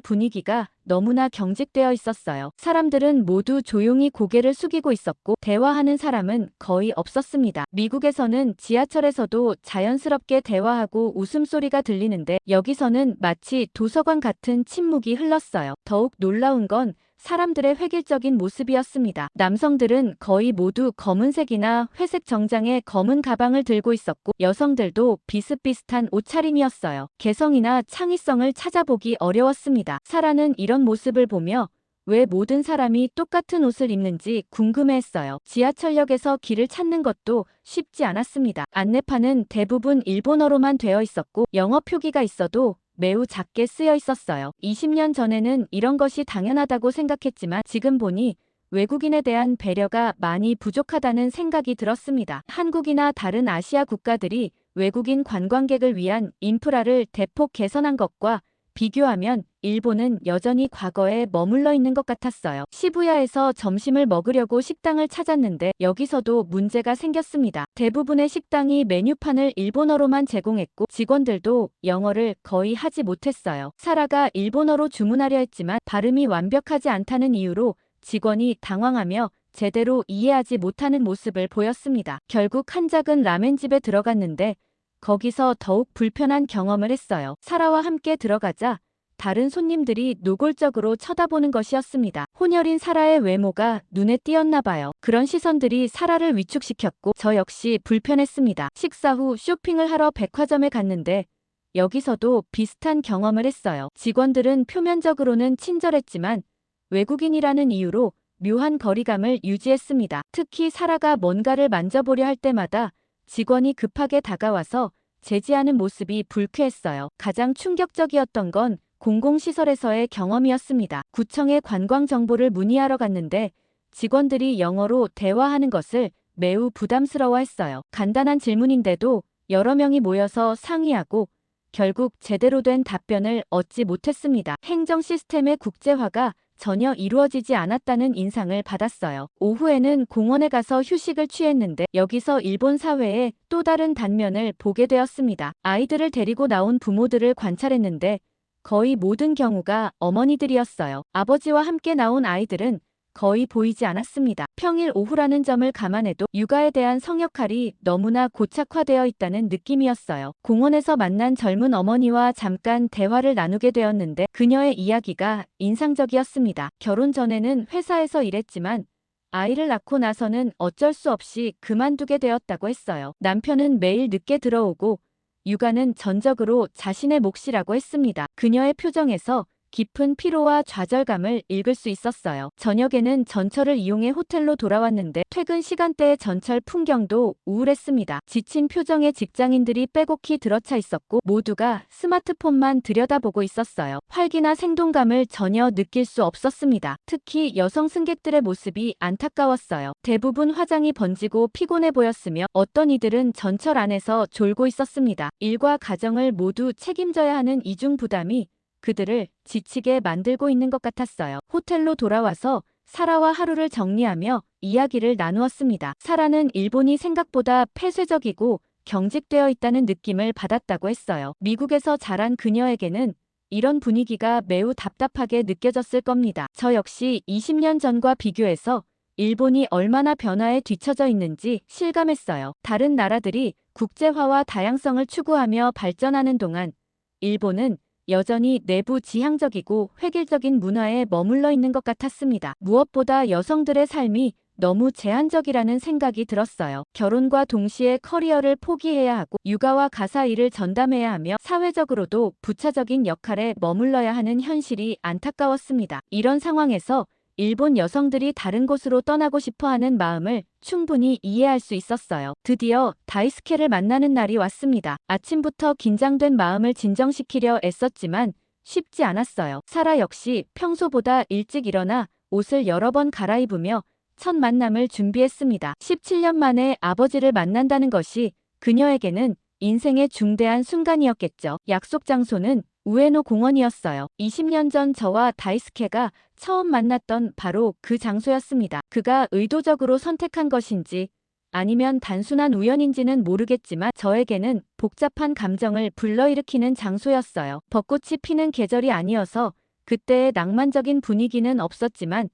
분위기가 너무나 경직되어 있었어요. 사람들은 모두 조용히 고개를 숙이고 있었고 대화하는 사람은 거의 없었습니다. 미국에서는 지하철에서도 자연스럽게 대화하고 웃음소리가 들리는데 여기서는 마치 도서관 같은 침묵이 흘렀어요. 더욱 놀라운 건 사람들의 획일적인 모습이었습니다. 남성들은 거의 모두 검은색이나 회색 정장에 검은 가방을 들고 있었고 여성들도 비슷비슷한 옷차림이었어요. 개성이나 창의성을 찾아보기 어려웠습니다. 사라는 이런 모습을 보며 왜 모든 사람이 똑같은 옷을 입는지 궁금해했어요. 지하철역에서 길을 찾는 것도 쉽지 않았습니다. 안내판은 대부분 일본어로만 되어 있었고 영어 표기가 있어도 매우 작게 쓰여 있었어요. 20년 전에는 이런 것이 당연하다고 생각했지만 지금 보니 외국인에 대한 배려가 많이 부족하다는 생각이 들었습니다. 한국이나 다른 아시아 국가들이 외국인 관광객을 위한 인프라를 대폭 개선한 것과 비교하면 일본은 여전히 과거에 머물러 있는 것 같았어요. 시부야에서 점심을 먹으려고 식당을 찾았는데 여기서도 문제가 생겼습니다. 대부분의 식당이 메뉴판을 일본어로만 제공했고 직원들도 영어를 거의 하지 못했어요. 사라가 일본어로 주문하려 했지만 발음이 완벽하지 않다는 이유로 직원이 당황하며 제대로 이해하지 못하는 모습을 보였습니다. 결국 한 작은 라멘집에 들어갔는데 거기서 더욱 불편한 경험을 했어요. 사라와 함께 들어가자 다른 손님들이 노골적으로 쳐다보는 것이었습니다. 혼혈인 사라의 외모가 눈에 띄었나 봐요. 그런 시선들이 사라를 위축시켰고 저 역시 불편했습니다. 식사 후 쇼핑을 하러 백화점에 갔는데 여기서도 비슷한 경험을 했어요. 직원들은 표면적으로는 친절했지만 외국인이라는 이유로 묘한 거리감을 유지했습니다. 특히 사라가 뭔가를 만져보려 할 때마다 직원이 급하게 다가와서 제지하는 모습이 불쾌했어요. 가장 충격적이었던 건 공공시설에서의 경험이었습니다. 구청에 관광 정보를 문의하러 갔는데 직원들이 영어로 대화하는 것을 매우 부담스러워했어요. 간단한 질문인데도 여러 명이 모여서 상의하고 결국 제대로 된 답변을 얻지 못했습니다. 행정 시스템의 국제화가 전혀 이루어지지 않았다는 인상을 받았어요. 오후에는 공원에 가서 휴식을 취했는데 여기서 일본 사회의 또 다른 단면을 보게 되었습니다. 아이들을 데리고 나온 부모들을 관찰했는데 거의 모든 경우가 어머니들이었어요. 아버지와 함께 나온 아이들은 거의 보이지 않았습니다. 평일 오후라는 점을 감안해도 육아에 대한 성역할이 너무나 고착화되어 있다는 느낌이었어요. 공원에서 만난 젊은 어머니와 잠깐 대화를 나누게 되었는데 그녀의 이야기가 인상적이었습니다. 결혼 전에는 회사에서 일했지만 아이를 낳고 나서는 어쩔 수 없이 그만두게 되었다고 했어요. 남편은 매일 늦게 들어오고 육아는 전적으로 자신의 몫이라고 했습니다. 그녀의 표정에서 깊은 피로와 좌절감을 읽을 수 있었어요. 저녁에는 전철을 이용해 호텔로 돌아왔는데 퇴근 시간대의 전철 풍경도 우울했습니다. 지친 표정의 직장인들이 빼곡히 들어차 있었고 모두가 스마트폰만 들여다보고 있었어요. 활기나 생동감을 전혀 느낄 수 없었습니다. 특히 여성 승객들의 모습이 안타까웠어요. 대부분 화장이 번지고 피곤해 보였으며 어떤 이들은 전철 안에서 졸고 있었습니다. 일과 가정을 모두 책임져야 하는 이중 부담이 그들을 지치게 만들고 있는 것 같았어요. 호텔로 돌아와서 사라와 하루를 정리하며 이야기를 나누었습니다. 사라는 일본이 생각보다 폐쇄적이고 경직되어 있다는 느낌을 받았다고 했어요. 미국에서 자란 그녀에게는 이런 분위기가 매우 답답하게 느껴졌을 겁니다. 저 역시 20년 전과 비교해서 일본이 얼마나 변화에 뒤처져 있는지 실감했어요. 다른 나라들이 국제화와 다양성을 추구하며 발전하는 동안 일본은 여전히 내부 지향적이고 획일적인 문화에 머물러 있는 것 같았습니다. 무엇보다 여성들의 삶이 너무 제한적이라는 생각이 들었어요. 결혼과 동시에 커리어를 포기해야 하고 육아와 가사 일을 전담해야 하며 사회적으로도 부차적인 역할에 머물러야 하는 현실이 안타까웠습니다. 이런 상황에서 일본 여성들이 다른 곳으로 떠나고 싶어 하는 마음을 충분히 이해할 수 있었어요. 드디어 다이스케를 만나는 날이 왔습니다. 아침부터 긴장된 마음을 진정시키려 애썼지만 쉽지 않았어요. 사라 역시 평소보다 일찍 일어나 옷을 여러 번 갈아입으며 첫 만남을 준비했습니다. 17년 만에 아버지를 만난다는 것이 그녀에게는 인생의 중대한 순간이었겠죠. 약속 장소는 우에노 공원이었어요. 20년 전 저와 다이스케가 처음 만났던 바로 그 장소였습니다. 그가 의도적으로 선택한 것인지 아니면 단순한 우연인지는 모르겠지만 저에게는 복잡한 감정을 불러일으키는 장소였어요. 벚꽃이 피는 계절이 아니어서 그때의 낭만적인 분위기는 없었지만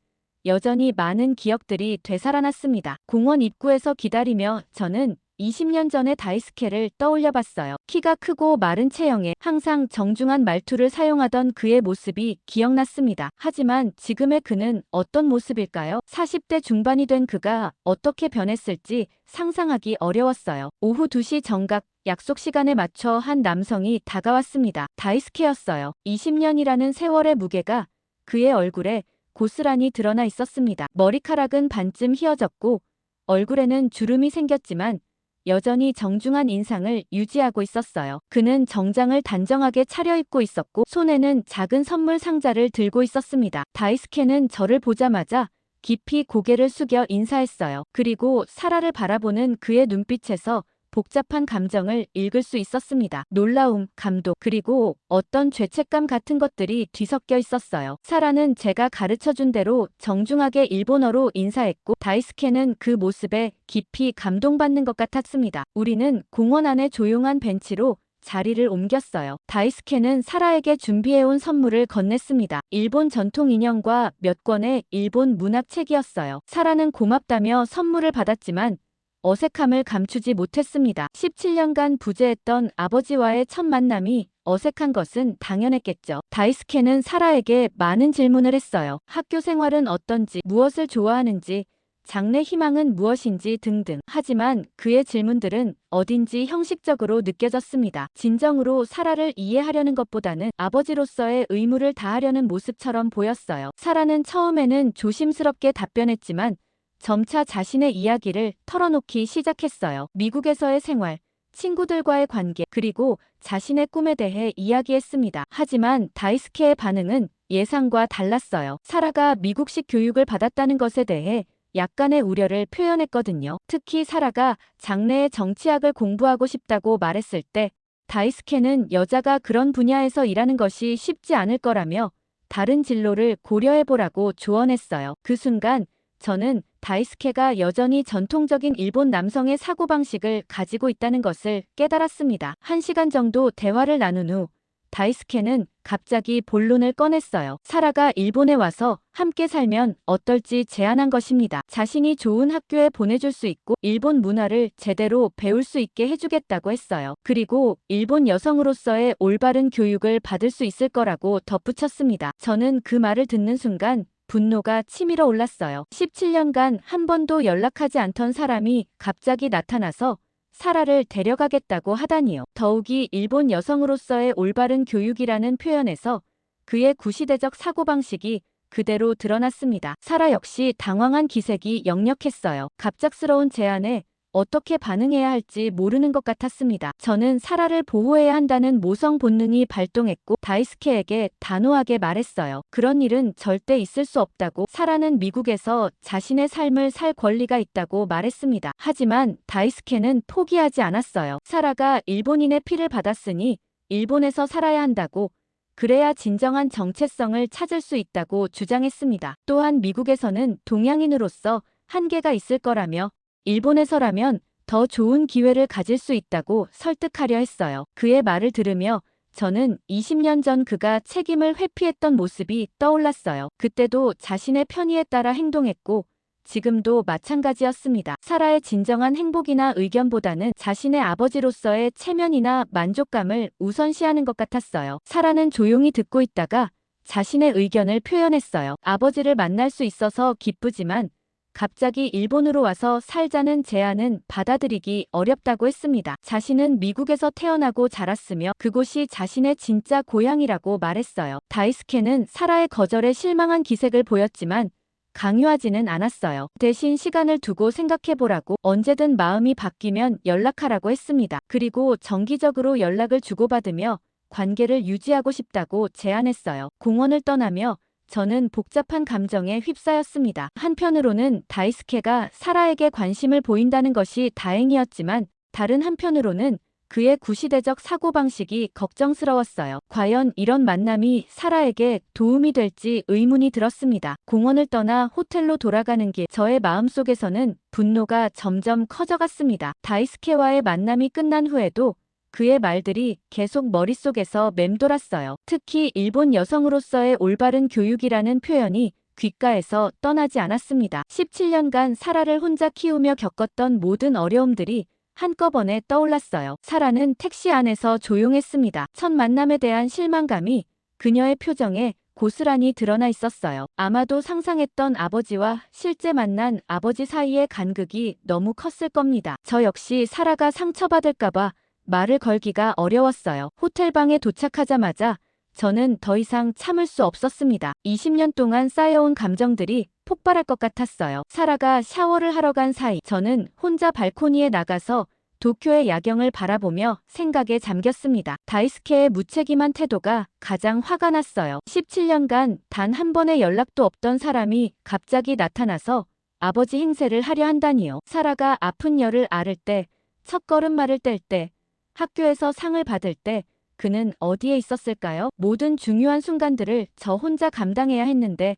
여전히 많은 기억들이 되살아났습니다. 공원 입구에서 기다리며 저는 20년 전의 다이스케를 떠올려봤어요. 키가 크고 마른 체형에 항상 정중한 말투를 사용하던 그의 모습이 기억났습니다. 하지만 지금의 그는 어떤 모습일까요? 40대 중반이 된 그가 어떻게 변했을지 상상하기 어려웠어요. 오후 2시 정각 약속 시간에 맞춰 한 남성이 다가왔습니다. 다이스케였어요. 20년이라는 세월의 무게가 그의 얼굴에 고스란히 드러나 있었습니다. 머리카락은 반쯤 휘어졌고 얼굴에는 주름이 생겼지만 여전히 정중한 인상을 유지하고 있었어요. 그는 정장을 단정하게 차려입고 있었고 손에는 작은 선물 상자를 들고 있었습니다. 다이스케는 저를 보자마자 깊이 고개를 숙여 인사했어요. 그리고 사라를 바라보는 그의 눈빛에서 복잡한 감정을 읽을 수 있었습니다. 놀라움, 감동, 그리고 어떤 죄책감 같은 것들이 뒤섞여 있었어요. 사라는 제가 가르쳐준 대로 정중하게 일본어로 인사했고 다이스케는 그 모습에 깊이 감동받는 것 같았습니다. 우리는 공원 안의 조용한 벤치로 자리를 옮겼어요. 다이스케는 사라에게 준비해온 선물을 건넸습니다. 일본 전통 인형과 몇 권의 일본 문학책이었어요. 사라는 고맙다며 선물을 받았지만 어색함을 감추지 못했습니다. 17년간 부재했던 아버지와의 첫 만남이 어색한 것은 당연했겠죠. 다이스케는 사라에게 많은 질문을 했어요. 학교 생활은 어떤지, 무엇을 좋아하는지, 장래 희망은 무엇인지 등등. 하지만 그의 질문들은 어딘지 형식적으로 느껴졌습니다. 진정으로 사라를 이해하려는 것보다는 아버지로서의 의무를 다하려는 모습처럼 보였어요. 사라는 처음에는 조심스럽게 답변했지만 점차 자신의 이야기를 털어놓기 시작했어요. 미국에서의 생활, 친구들과의 관계, 그리고 자신의 꿈에 대해 이야기했습니다. 하지만 다이스케의 반응은 예상과 달랐어요. 사라가 미국식 교육을 받았다는 것에 대해 약간의 우려를 표현했거든요. 특히 사라가 장래에 정치학을 공부하고 싶다고 말했을 때 다이스케는 여자가 그런 분야에서 일하는 것이 쉽지 않을 거라며 다른 진로를 고려해보라고 조언했어요. 그 순간 저는 다이스케가 여전히 전통적인 일본 남성의 사고방식을 가지고 있다는 것을 깨달았습니다. 1시간 정도 대화를 나눈 후 다이스케는 갑자기 본론을 꺼냈어요. 사라가 일본에 와서 함께 살면 어떨지 제안한 것입니다. 자신이 좋은 학교에 보내줄 수 있고 일본 문화를 제대로 배울 수 있게 해주겠다고 했어요. 그리고 일본 여성으로서의 올바른 교육을 받을 수 있을 거라고 덧붙였습니다. 저는 그 말을 듣는 순간 분노가 치밀어 올랐어요. 17년간 한 번도 연락하지 않던 사람이 갑자기 나타나서 사라를 데려가겠다고 하다니요. 더욱이 일본 여성으로서의 올바른 교육이라는 표현에서 그의 구시대적 사고방식이 그대로 드러났습니다. 사라 역시 당황한 기색이 역력했어요. 갑작스러운 제안에 어떻게 반응해야 할지 모르는 것 같았습니다. 저는 사라를 보호해야 한다는 모성 본능이 발동했고 다이스케에게 단호하게 말했어요. 그런 일은 절대 있을 수 없다고. 사라는 미국에서 자신의 삶을 살 권리가 있다고 말했습니다. 하지만 다이스케는 포기하지 않았어요. 사라가 일본인의 피를 받았으니 일본에서 살아야 한다고. 그래야 진정한 정체성을 찾을 수 있다고 주장했습니다. 또한 미국에서는 동양인으로서 한계가 있을 거라며 일본에서라면 더 좋은 기회를 가질 수 있다고 설득하려 했어요. 그의 말을 들으며 저는 20년 전 그가 책임을 회피했던 모습이 떠올랐어요. 그때도 자신의 편의에 따라 행동했고 지금도 마찬가지였습니다. 사라의 진정한 행복이나 의견보다는 자신의 아버지로서의 체면이나 만족감을 우선시하는 것 같았어요. 사라는 조용히 듣고 있다가 자신의 의견을 표현했어요. 아버지를 만날 수 있어서 기쁘지만 갑자기 일본으로 와서 살자는 제안은 받아들이기 어렵다고 했습니다. 자신은 미국에서 태어나고 자랐으며 그곳이 자신의 진짜 고향이라고 말했어요. 다이스케는 사라의 거절에 실망한 기색을 보였지만 강요하지는 않았어요. 대신 시간을 두고 생각해보라고, 언제든 마음이 바뀌면 연락하라고 했습니다. 그리고 정기적으로 연락을 주고받으며 관계를 유지하고 싶다고 제안했어요. 공원을 떠나며 저는 복잡한 감정에 휩싸였습니다. 한편으로는 다이스케가 사라에게 관심을 보인다는 것이 다행이었지만 다른 한편으로는 그의 구시대적 사고방식이 걱정스러웠어요. 과연 이런 만남이 사라에게 도움이 될지 의문이 들었습니다. 공원을 떠나 호텔로 돌아가는 길, 저의 마음속에서는 분노가 점점 커져갔습니다. 다이스케와의 만남이 끝난 후에도 그의 말들이 계속 머릿속에서 맴돌았어요. 특히 일본 여성으로서의 올바른 교육이라는 표현이 귓가에서 떠나지 않았습니다. 17년간 사라를 혼자 키우며 겪었던 모든 어려움들이 한꺼번에 떠올랐어요. 사라는 택시 안에서 조용했습니다. 첫 만남에 대한 실망감이 그녀의 표정에 고스란히 드러나 있었어요. 아마도 상상했던 아버지와 실제 만난 아버지 사이의 간극이 너무 컸을 겁니다. 저 역시 사라가 상처받을까봐 말을 걸기가 어려웠어요. 호텔방에 도착하자마자 저는 더 이상 참을 수 없었습니다. 20년 동안 쌓여온 감정들이 폭발할 것 같았어요. 사라가 샤워를 하러 간 사이 저는 혼자 발코니에 나가서 도쿄의 야경을 바라보며 생각에 잠겼습니다. 다이스케의 무책임한 태도가 가장 화가 났어요. 17년간 단 한 번의 연락도 없던 사람이 갑자기 나타나서 아버지 행세를 하려 한다니요. 사라가 아픈 열을 앓을 때, 첫 걸음마를 뗄 때, 학교에서 상을 받을 때 그는 어디에 있었을까요? 모든 중요한 순간들을 저 혼자 감당해야 했는데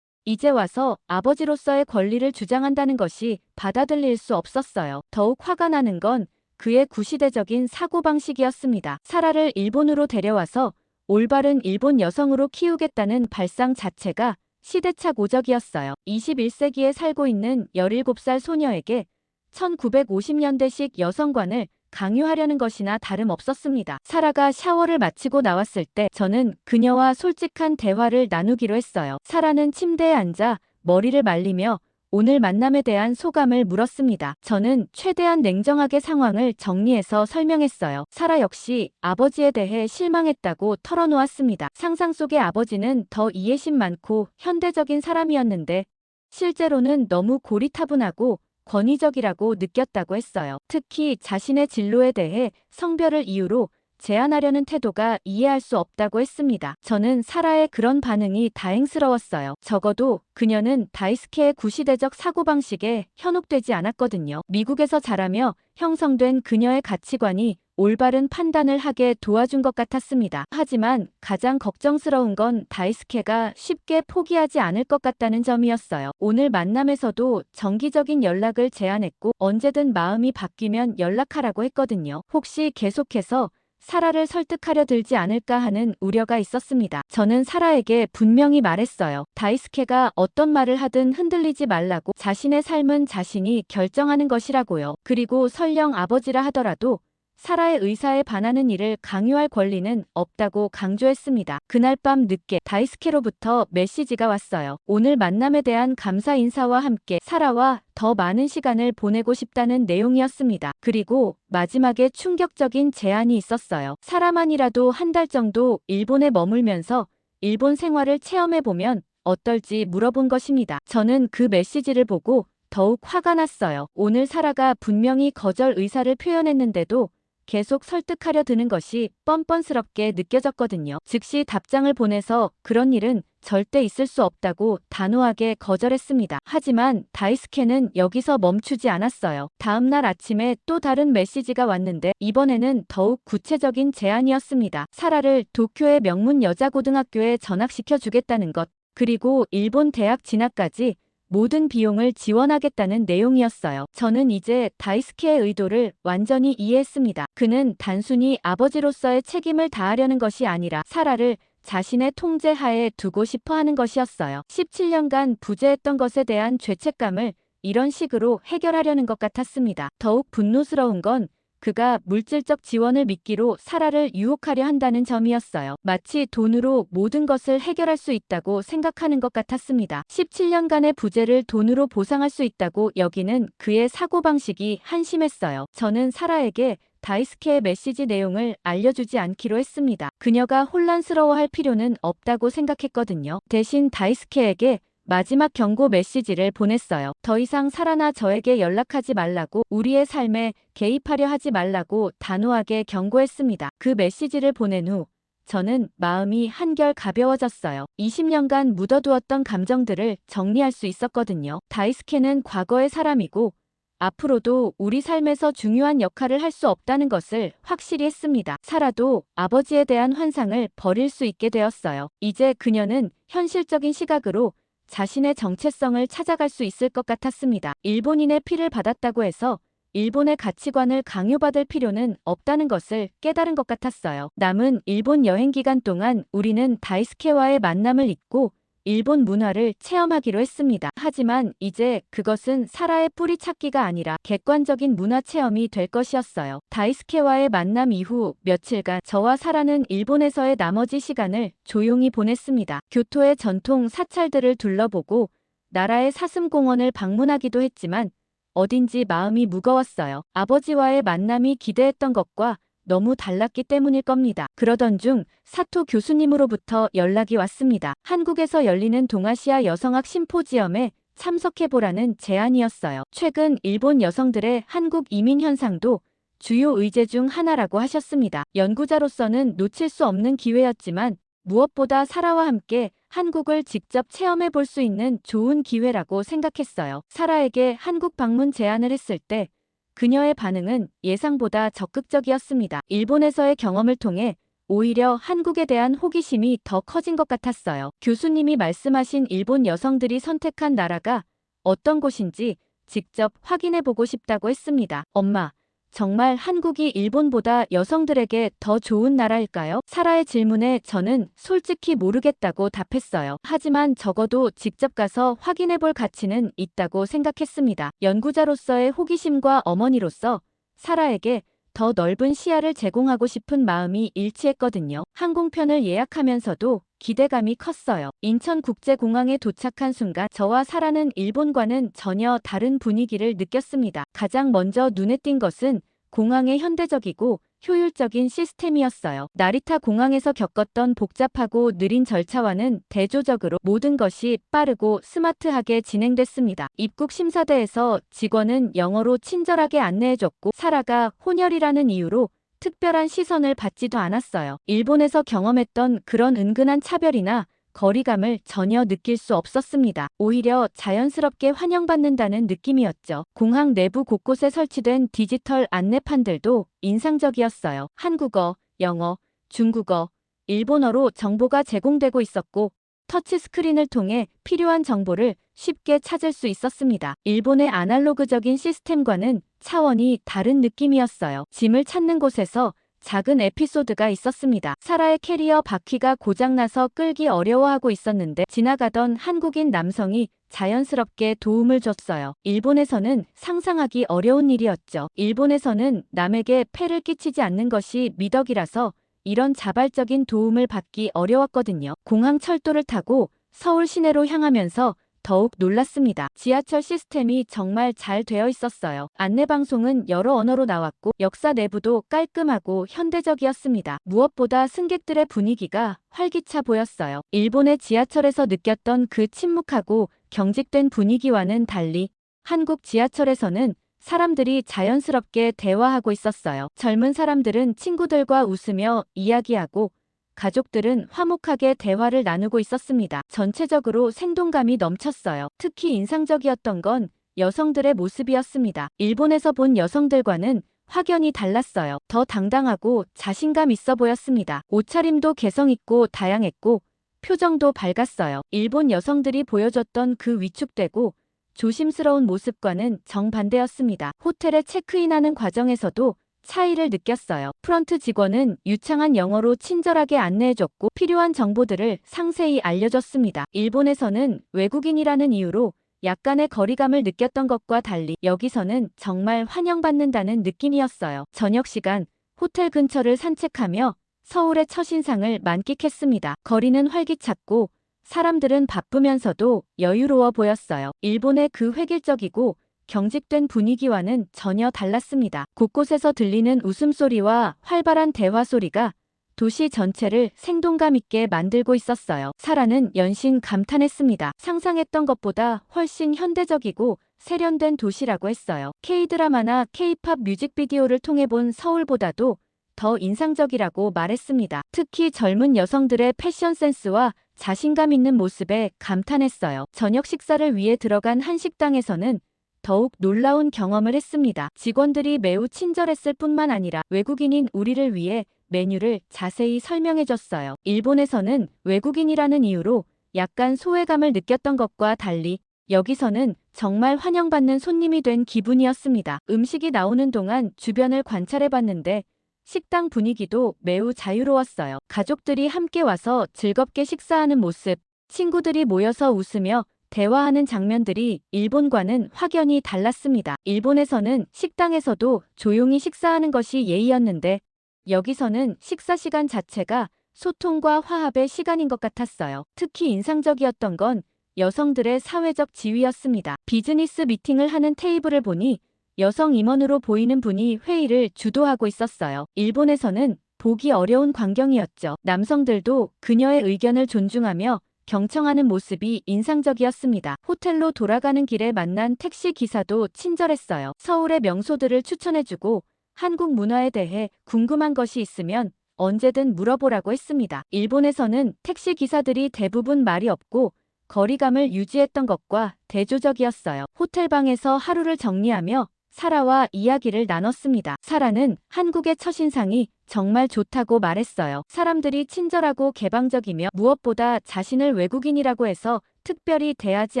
이제 와서 아버지로서의 권리를 주장한다는 것이 받아들일 수 없었어요. 더욱 화가 나는 건 그의 구시대적인 사고방식이었습니다. 사라를 일본으로 데려와서 올바른 일본 여성으로 키우겠다는 발상 자체가 시대착 오적이었어요. 21세기에 살고 있는 17살 소녀에게 1950년대식 여성관을 강요하려는 것이나 다름없었습니다. 사라가 샤워를 마치고 나왔을 때 저는 그녀와 솔직한 대화를 나누기로 했어요. 사라는 침대에 앉아 머리를 말리며 오늘 만남에 대한 소감을 물었습니다. 저는 최대한 냉정하게 상황을 정리해서 설명했어요. 사라 역시 아버지에 대해 실망했다고 털어놓았습니다. 상상 속의 아버지는 더 이해심 많고 현대적인 사람이었는데 실제로는 너무 고리타분하고 권위적이라고 느꼈다고 했어요. 특히 자신의 진로에 대해 성별을 이유로 제한하려는 태도가 이해할 수 없다고 했습니다. 저는 사라의 그런 반응이 다행스러웠어요. 적어도 그녀는 다이스케의 구시대적 사고방식에 현혹되지 않았거든요. 미국에서 자라며 형성된 그녀의 가치관이 올바른 판단을 하게 도와준 것 같았습니다. 하지만 가장 걱정스러운 건 다이스케가 쉽게 포기하지 않을 것 같다는 점이었어요. 오늘 만남에서도 정기적인 연락을 제안했고 언제든 마음이 바뀌면 연락하라고 했거든요. 혹시 계속해서 사라를 설득하려 들지 않을까 하는 우려가 있었습니다. 저는 사라에게 분명히 말했어요. 다이스케가 어떤 말을 하든 흔들리지 말라고. 자신의 삶은 자신이 결정하는 것이라고요. 그리고 설령 아버지라 하더라도 사라의 의사에 반하는 일을 강요할 권리는 없다고 강조했습니다. 그날 밤 늦게 다이스케로부터 메시지가 왔어요. 오늘 만남에 대한 감사 인사와 함께 사라와 더 많은 시간을 보내고 싶다는 내용이었습니다. 그리고 마지막에 충격적인 제안이 있었어요. 사라만이라도 한 달 정도 일본에 머물면서 일본 생활을 체험해보면 어떨지 물어본 것입니다. 저는 그 메시지를 보고 더욱 화가 났어요. 오늘 사라가 분명히 거절 의사를 표현했는데도 계속 설득하려 드는 것이 뻔뻔스럽게 느껴졌거든요. 즉시 답장을 보내서 그런 일은 절대 있을 수 없다고 단호하게 거절했습니다. 하지만 다이스케는 여기서 멈추지 않았어요. 다음 날 아침에 또 다른 메시지가 왔는데 이번에는 더욱 구체적인 제안이었습니다. 사라를 도쿄의 명문 여자고등학교에 전학시켜 주겠다는 것, 그리고 일본 대학 진학까지 모든 비용을 지원하겠다는 내용이었어요. 저는 이제 다이스케의 의도를 완전히 이해했습니다. 그는 단순히 아버지로서의 책임을 다하려는 것이 아니라 사라를 자신의 통제 하에 두고 싶어 하는 것이었어요. 17년간 부재했던 것에 대한 죄책감을 이런 식으로 해결하려는 것 같았습니다. 더욱 분노스러운 건 그가 물질적 지원을 미끼로 사라를 유혹하려 한다는 점이었어요. 마치 돈으로 모든 것을 해결할 수 있다고 생각하는 것 같았습니다. 17년간의 부재를 돈으로 보상할 수 있다고 여기는 그의 사고방식이 한심했어요. 저는 사라에게 다이스케의 메시지 내용을 알려주지 않기로 했습니다. 그녀가 혼란스러워할 필요는 없다고 생각했거든요. 대신 다이스케에게 마지막 경고 메시지를 보냈어요. 더 이상 사라나 저에게 연락하지 말라고, 우리의 삶에 개입하려 하지 말라고 단호하게 경고했습니다. 그 메시지를 보낸 후 저는 마음이 한결 가벼워졌어요. 20년간 묻어두었던 감정들을 정리할 수 있었거든요. 다이스케는 과거의 사람이고 앞으로도 우리 삶에서 중요한 역할을 할 수 없다는 것을 확실히 했습니다. 사라도 아버지에 대한 환상을 버릴 수 있게 되었어요. 이제 그녀는 현실적인 시각으로 자신의 정체성을 찾아갈 수 있을 것 같았습니다. 일본인의 피를 받았다고 해서 일본의 가치관을 강요받을 필요는 없다는 것을 깨달은 것 같았어요. 남은 일본 여행 기간 동안 우리는 다이스케와의 만남을 잇고 일본 문화를 체험하기로 했습니다. 하지만 이제 그것은 사라의 뿌리 찾기가 아니라 객관적인 문화 체험이 될 것이었어요. 다이스케와의 만남 이후 며칠간 저와 사라는 일본에서의 나머지 시간을 조용히 보냈습니다. 교토의 전통 사찰들을 둘러보고 나라의 사슴공원을 방문하기도 했지만 어딘지 마음이 무거웠어요. 아버지와의 만남이 기대했던 것과 너무 달랐기 때문일 겁니다. 그러던 중 사토 교수님으로부터 연락이 왔습니다. 한국에서 열리는 동아시아 여성학 심포지엄에 참석해보라는 제안이었어요. 최근 일본 여성들의 한국 이민 현상도 주요 의제 중 하나라고 하셨습니다. 연구자로서는 놓칠 수 없는 기회였지만 무엇보다 사라와 함께 한국을 직접 체험해 볼 수 있는 좋은 기회라고 생각했어요. 사라에게 한국 방문 제안을 했을 때 그녀의 반응은 예상보다 적극적이었습니다. 일본에서의 경험을 통해 오히려 한국에 대한 호기심이 더 커진 것 같았어요. 교수님이 말씀하신 일본 여성들이 선택한 나라가 어떤 곳인지 직접 확인해 보고 싶다고 했습니다. 엄마, 정말 한국이 일본보다 여성들에게 더 좋은 나라일까요? 사라의 질문에 저는 솔직히 모르겠다고 답했어요. 하지만 적어도 직접 가서 확인해 볼 가치는 있다고 생각했습니다. 연구자로서의 호기심과 어머니로서 사라에게 더 넓은 시야를 제공하고 싶은 마음이 일치했거든요. 항공편을 예약하면서도 기대감이 컸어요. 인천국제공항에 도착한 순간 저와 사라는 일본과는 전혀 다른 분위기를 느꼈습니다. 가장 먼저 눈에 띈 것은 공항의 현대적이고 효율적인 시스템이었어요. 나리타 공항에서 겪었던 복잡하고 느린 절차와는 대조적으로 모든 것이 빠르고 스마트하게 진행됐습니다. 입국 심사대에서 직원은 영어로 친절하게 안내해줬고 사라가 혼혈이라는 이유로 특별한 시선을 받지도 않았어요. 일본에서 경험했던 그런 은근한 차별이나 거리감을 전혀 느낄 수 없었습니다. 오히려 자연스럽게 환영받는다는 느낌이었죠. 공항 내부 곳곳에 설치된 디지털 안내판들도 인상적이었어요. 한국어, 영어, 중국어, 일본어로 정보가 제공되고 있었고 터치스크린을 통해 필요한 정보를 쉽게 찾을 수 있었습니다. 일본의 아날로그적인 시스템과는 차원이 다른 느낌이었어요. 짐을 찾는 곳에서 작은 에피소드가 있었습니다. 사라의 캐리어 바퀴가 고장나서 끌기 어려워하고 있었는데 지나가던 한국인 남성이 자연스럽게 도움을 줬어요. 일본에서는 상상하기 어려운 일이었죠. 일본에서는 남에게 폐를 끼치지 않는 것이 미덕이라서 이런 자발적인 도움을 받기 어려웠거든요. 공항 철도를 타고 서울 시내로 향하면서 더욱 놀랐습니다. 지하철 시스템이 정말 잘 되어 있었어요. 안내방송은 여러 언어로 나왔고 역사 내부도 깔끔하고 현대적이었습니다. 무엇보다 승객들의 분위기가 활기차 보였어요. 일본의 지하철에서 느꼈던 그 침묵하고 경직된 분위기와는 달리 한국 지하철에서는 사람들이 자연스럽게 대화하고 있었어요. 젊은 사람들은 친구들과 웃으며 이야기하고 가족들은 화목하게 대화를 나누고 있었습니다. 전체적으로 생동감이 넘쳤어요. 특히 인상적이었던 건 여성들의 모습이었습니다. 일본에서 본 여성들과는 확연히 달랐어요. 더 당당하고 자신감 있어 보였습니다. 옷차림도 개성있고 다양했고 표정도 밝았어요. 일본 여성들이 보여줬던 그 위축되고 조심스러운 모습과는 정반대였습니다. 호텔에 체크인하는 과정에서도 차이를 느꼈어요. 프런트 직원은 유창한 영어로 친절하게 안내해줬고 필요한 정보들을 상세히 알려줬습니다. 일본에서는 외국인이라는 이유로 약간의 거리감을 느꼈던 것과 달리 여기서는 정말 환영받는다는 느낌이었어요. 저녁 시간 호텔 근처를 산책하며 서울의 첫인상을 만끽했습니다. 거리는 활기찼고 사람들은 바쁘면서도 여유로워 보였어요. 일본의 그 획일적이고 경직된 분위기와는 전혀 달랐습니다. 곳곳에서 들리는 웃음소리와 활발한 대화 소리가 도시 전체를 생동감 있게 만들고 있었어요. 사라는 연신 감탄했습니다. 상상했던 것보다 훨씬 현대적이고 세련된 도시라고 했어요. K-드라마나 K-팝 뮤직비디오를 통해 본 서울보다도 더 인상적이라고 말했습니다. 특히 젊은 여성들의 패션 센스와 자신감 있는 모습에 감탄했어요. 저녁 식사를 위해 들어간 한 식당에서는 더욱 놀라운 경험을 했습니다. 직원들이 매우 친절했을 뿐만 아니라 외국인인 우리를 위해 메뉴를 자세히 설명해줬어요. 일본에서는 외국인이라는 이유로 약간 소외감을 느꼈던 것과 달리 여기서는 정말 환영받는 손님이 된 기분이었습니다. 음식이 나오는 동안 주변을 관찰해봤는데 식당 분위기도 매우 자유로웠어요. 가족들이 함께 와서 즐겁게 식사하는 모습, 친구들이 모여서 웃으며 대화하는 장면들이 일본과는 확연히 달랐습니다. 일본에서는 식당에서도 조용히 식사하는 것이 예의였는데 여기서는 식사 시간 자체가 소통과 화합의 시간인 것 같았어요. 특히 인상적이었던 건 여성들의 사회적 지위였습니다. 비즈니스 미팅을 하는 테이블을 보니 여성 임원으로 보이는 분이 회의를 주도하고 있었어요. 일본에서는 보기 어려운 광경이었죠. 남성들도 그녀의 의견을 존중하며 경청하는 모습이 인상적이었습니다. 호텔로 돌아가는 길에 만난 택시 기사도 친절했어요. 서울의 명소들을 추천해주고 한국 문화에 대해 궁금한 것이 있으면 언제든 물어보라고 했습니다. 일본에서는 택시 기사들이 대부분 말이 없고 거리감을 유지했던 것과 대조적이었어요. 호텔방에서 하루를 정리하며 사라와 이야기를 나눴습니다. 사라는 한국의 첫인상이 정말 좋다고 말했어요. 사람들이 친절하고 개방적이며 무엇보다 자신을 외국인이라고 해서 특별히 대하지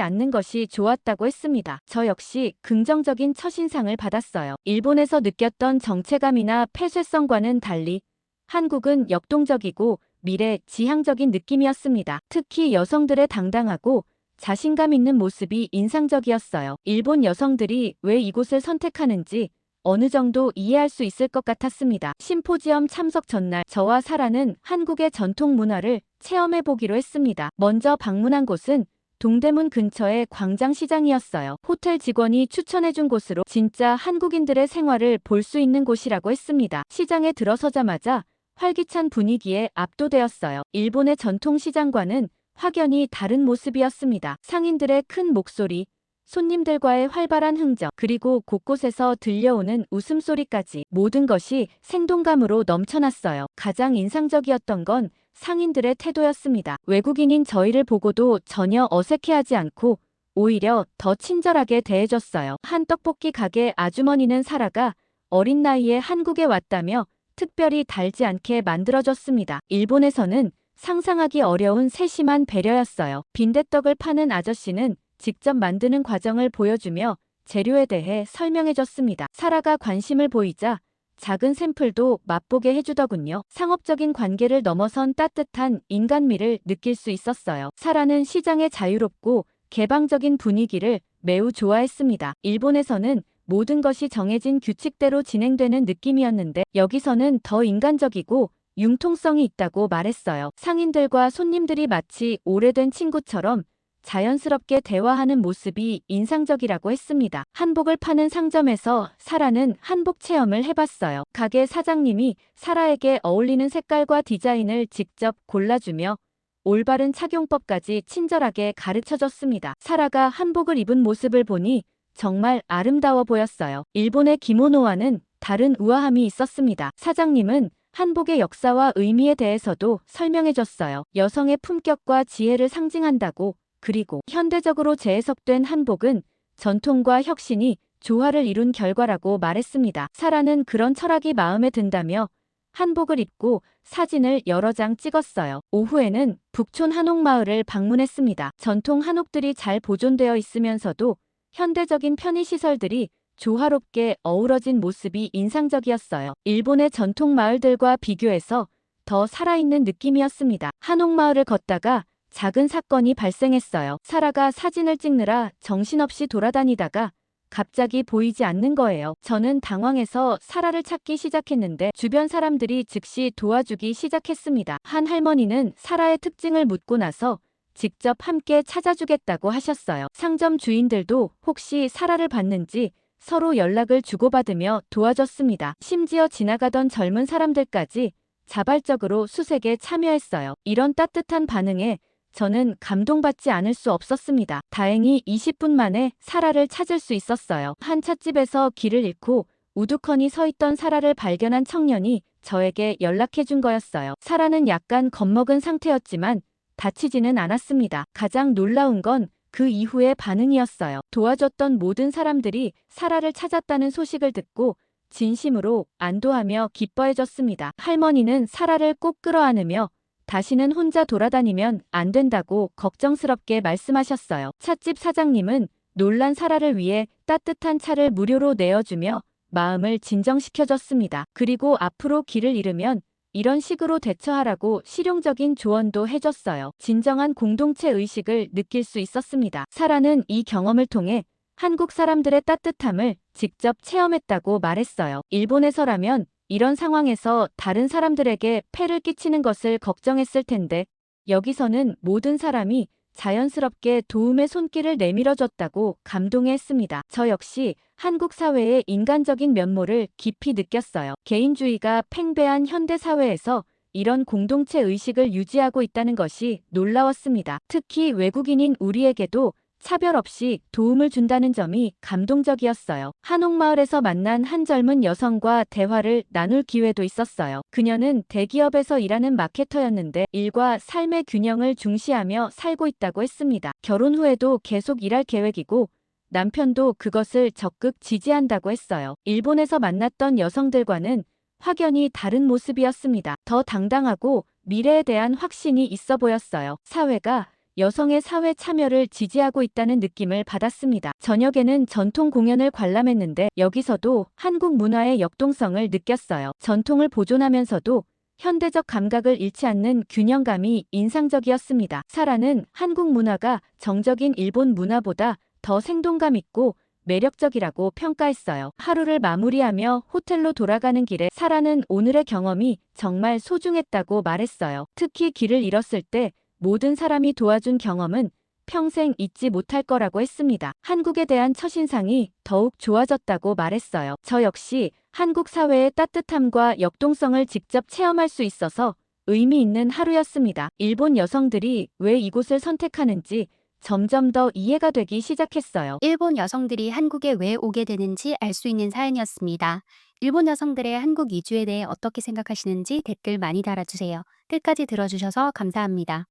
않는 것이 좋았다고 했습니다. 저 역시 긍정적인 첫인상을 받았어요. 일본에서 느꼈던 정체감이나 폐쇄성과는 달리 한국은 역동적이고 미래지향적인 느낌이었습니다. 특히 여성들의 당당하고 자신감 있는 모습이 인상적이었어요. 일본 여성들이 왜 이곳을 선택하는지 어느 정도 이해할 수 있을 것 같았습니다. 심포지엄 참석 전날 저와 사라는 한국의 전통 문화를 체험해 보기로 했습니다. 먼저 방문한 곳은 동대문 근처의 광장시장이었어요. 호텔 직원이 추천해준 곳으로 진짜 한국인들의 생활을 볼 수 있는 곳이라고 했습니다. 시장에 들어서자마자 활기찬 분위기에 압도되었어요. 일본의 전통시장과는 확연히 다른 모습이었습니다. 상인들의 큰 목소리, 손님들과의 활발한 흥정, 그리고 곳곳에서 들려오는 웃음소리까지 모든 것이 생동감으로 넘쳐났어요. 가장 인상적이었던 건 상인들의 태도였습니다. 외국인인 저희를 보고도 전혀 어색해하지 않고 오히려 더 친절하게 대해줬어요. 한 떡볶이 가게 아주머니는 사라가 어린 나이에 한국에 왔다며 특별히 달지 않게 만들어줬습니다. 일본에서는 상상하기 어려운 세심한 배려였어요. 빈대떡을 파는 아저씨는 직접 만드는 과정을 보여주며 재료에 대해 설명해줬습니다. 사라가 관심을 보이자 작은 샘플도 맛보게 해주더군요. 상업적인 관계를 넘어선 따뜻한 인간미를 느낄 수 있었어요. 사라는 시장의 자유롭고 개방적인 분위기를 매우 좋아했습니다. 일본에서는 모든 것이 정해진 규칙대로 진행되는 느낌이었는데 여기서는 더 인간적이고 융통성이 있다고 말했어요. 상인들과 손님들이 마치 오래된 친구처럼 자연스럽게 대화하는 모습이 인상적이라고 했습니다. 한복을 파는 상점에서 사라는 한복 체험을 해봤어요. 가게 사장님이 사라에게 어울리는 색깔과 디자인을 직접 골라주며 올바른 착용법까지 친절하게 가르쳐줬습니다. 사라가 한복을 입은 모습을 보니 정말 아름다워 보였어요. 일본의 기모노와는 다른 우아함이 있었습니다. 사장님은 한복의 역사와 의미에 대해서도 설명해줬어요. 여성의 품격과 지혜를 상징한다고, 그리고 현대적으로 재해석된 한복은 전통과 혁신이 조화를 이룬 결과라고 말했습니다. 사라는 그런 철학이 마음에 든다며 한복을 입고 사진을 여러 장 찍었어요. 오후에는 북촌 한옥마을을 방문했습니다. 전통 한옥들이 잘 보존되어 있으면서도 현대적인 편의시설들이 조화롭게 어우러진 모습이 인상적이었어요. 일본의 전통 마을들과 비교해서 더 살아있는 느낌이었습니다. 한옥마을을 걷다가 작은 사건이 발생했어요. 사라가 사진을 찍느라 정신없이 돌아다니다가 갑자기 보이지 않는 거예요. 저는 당황해서 사라를 찾기 시작했는데 주변 사람들이 즉시 도와주기 시작했습니다. 한 할머니는 사라의 특징을 묻고 나서 직접 함께 찾아주겠다고 하셨어요. 상점 주인들도 혹시 사라를 봤는지 서로 연락을 주고받으며 도와줬습니다. 심지어 지나가던 젊은 사람들까지 자발적으로 수색에 참여했어요. 이런 따뜻한 반응에 저는 감동받지 않을 수 없었습니다. 다행히 20분 만에 사라를 찾을 수 있었어요. 한 찻집에서 길을 잃고 우두커니 서 있던 사라를 발견한 청년이 저에게 연락해준 거였어요. 사라는 약간 겁먹은 상태였지만 다치지는 않았습니다. 가장 놀라운 건 그 이후의 반응이었어요. 도와줬던 모든 사람들이 사라를 찾았다는 소식을 듣고 진심으로 안도하며 기뻐해줬습니다. 할머니는 사라를 꼭 끌어안으며 다시는 혼자 돌아다니면 안 된다고 걱정스럽게 말씀하셨어요. 찻집 사장님은 놀란 사라를 위해 따뜻한 차를 무료로 내어주며 마음을 진정시켜줬습니다. 그리고 앞으로 길을 잃으면 이런 식으로 대처하라고 실용적인 조언도 해줬어요. 진정한 공동체 의식을 느낄 수 있었습니다. 사라는 이 경험을 통해 한국 사람들의 따뜻함을 직접 체험했다고 말했어요. 일본에서라면 이런 상황에서 다른 사람들에게 폐를 끼치는 것을 걱정했을 텐데 여기서는 모든 사람이 자연스럽게 도움의 손길을 내밀어줬다고 감동해했습니다. 저 역시 한국 사회의 인간적인 면모를 깊이 느꼈어요. 개인주의가 팽배한 현대 사회에서 이런 공동체 의식을 유지하고 있다는 것이 놀라웠습니다. 특히 외국인인 우리에게도 차별 없이 도움을 준다는 점이 감동적이었어요. 한옥마을에서 만난 한 젊은 여성과 대화를 나눌 기회도 있었어요. 그녀는 대기업에서 일하는 마케터였는데 일과 삶의 균형을 중시하며 살고 있다고 했습니다. 결혼 후에도 계속 일할 계획이고 남편도 그것을 적극 지지한다고 했어요. 일본에서 만났던 여성들과는 확연히 다른 모습이었습니다. 더 당당하고 미래에 대한 확신이 있어 보였어요. 사회가 여성의 사회 참여를 지지하고 있다는 느낌을 받았습니다. 저녁에는 전통 공연을 관람했는데 여기서도 한국 문화의 역동성을 느꼈어요. 전통을 보존하면서도 현대적 감각을 잃지 않는 균형감이 인상적이었습니다. 사라는 한국 문화가 정적인 일본 문화보다 더 생동감 있고 매력적이라고 평가했어요. 하루를 마무리하며 호텔로 돌아가는 길에 사라는 오늘의 경험이 정말 소중했다고 말했어요. 특히 길을 잃었을 때 모든 사람이 도와준 경험은 평생 잊지 못할 거라고 했습니다. 한국에 대한 첫인상이 더욱 좋아졌다고 말했어요. 저 역시 한국 사회의 따뜻함과 역동성을 직접 체험할 수 있어서 의미 있는 하루였습니다. 일본 여성들이 왜 이곳을 선택하는지 점점 더 이해가 되기 시작했어요. 일본 여성들이 한국에 왜 오게 되는지 알 수 있는 사연이었습니다. 일본 여성들의 한국 이주에 대해 어떻게 생각하시는지 댓글 많이 달아주세요. 끝까지 들어주셔서 감사합니다.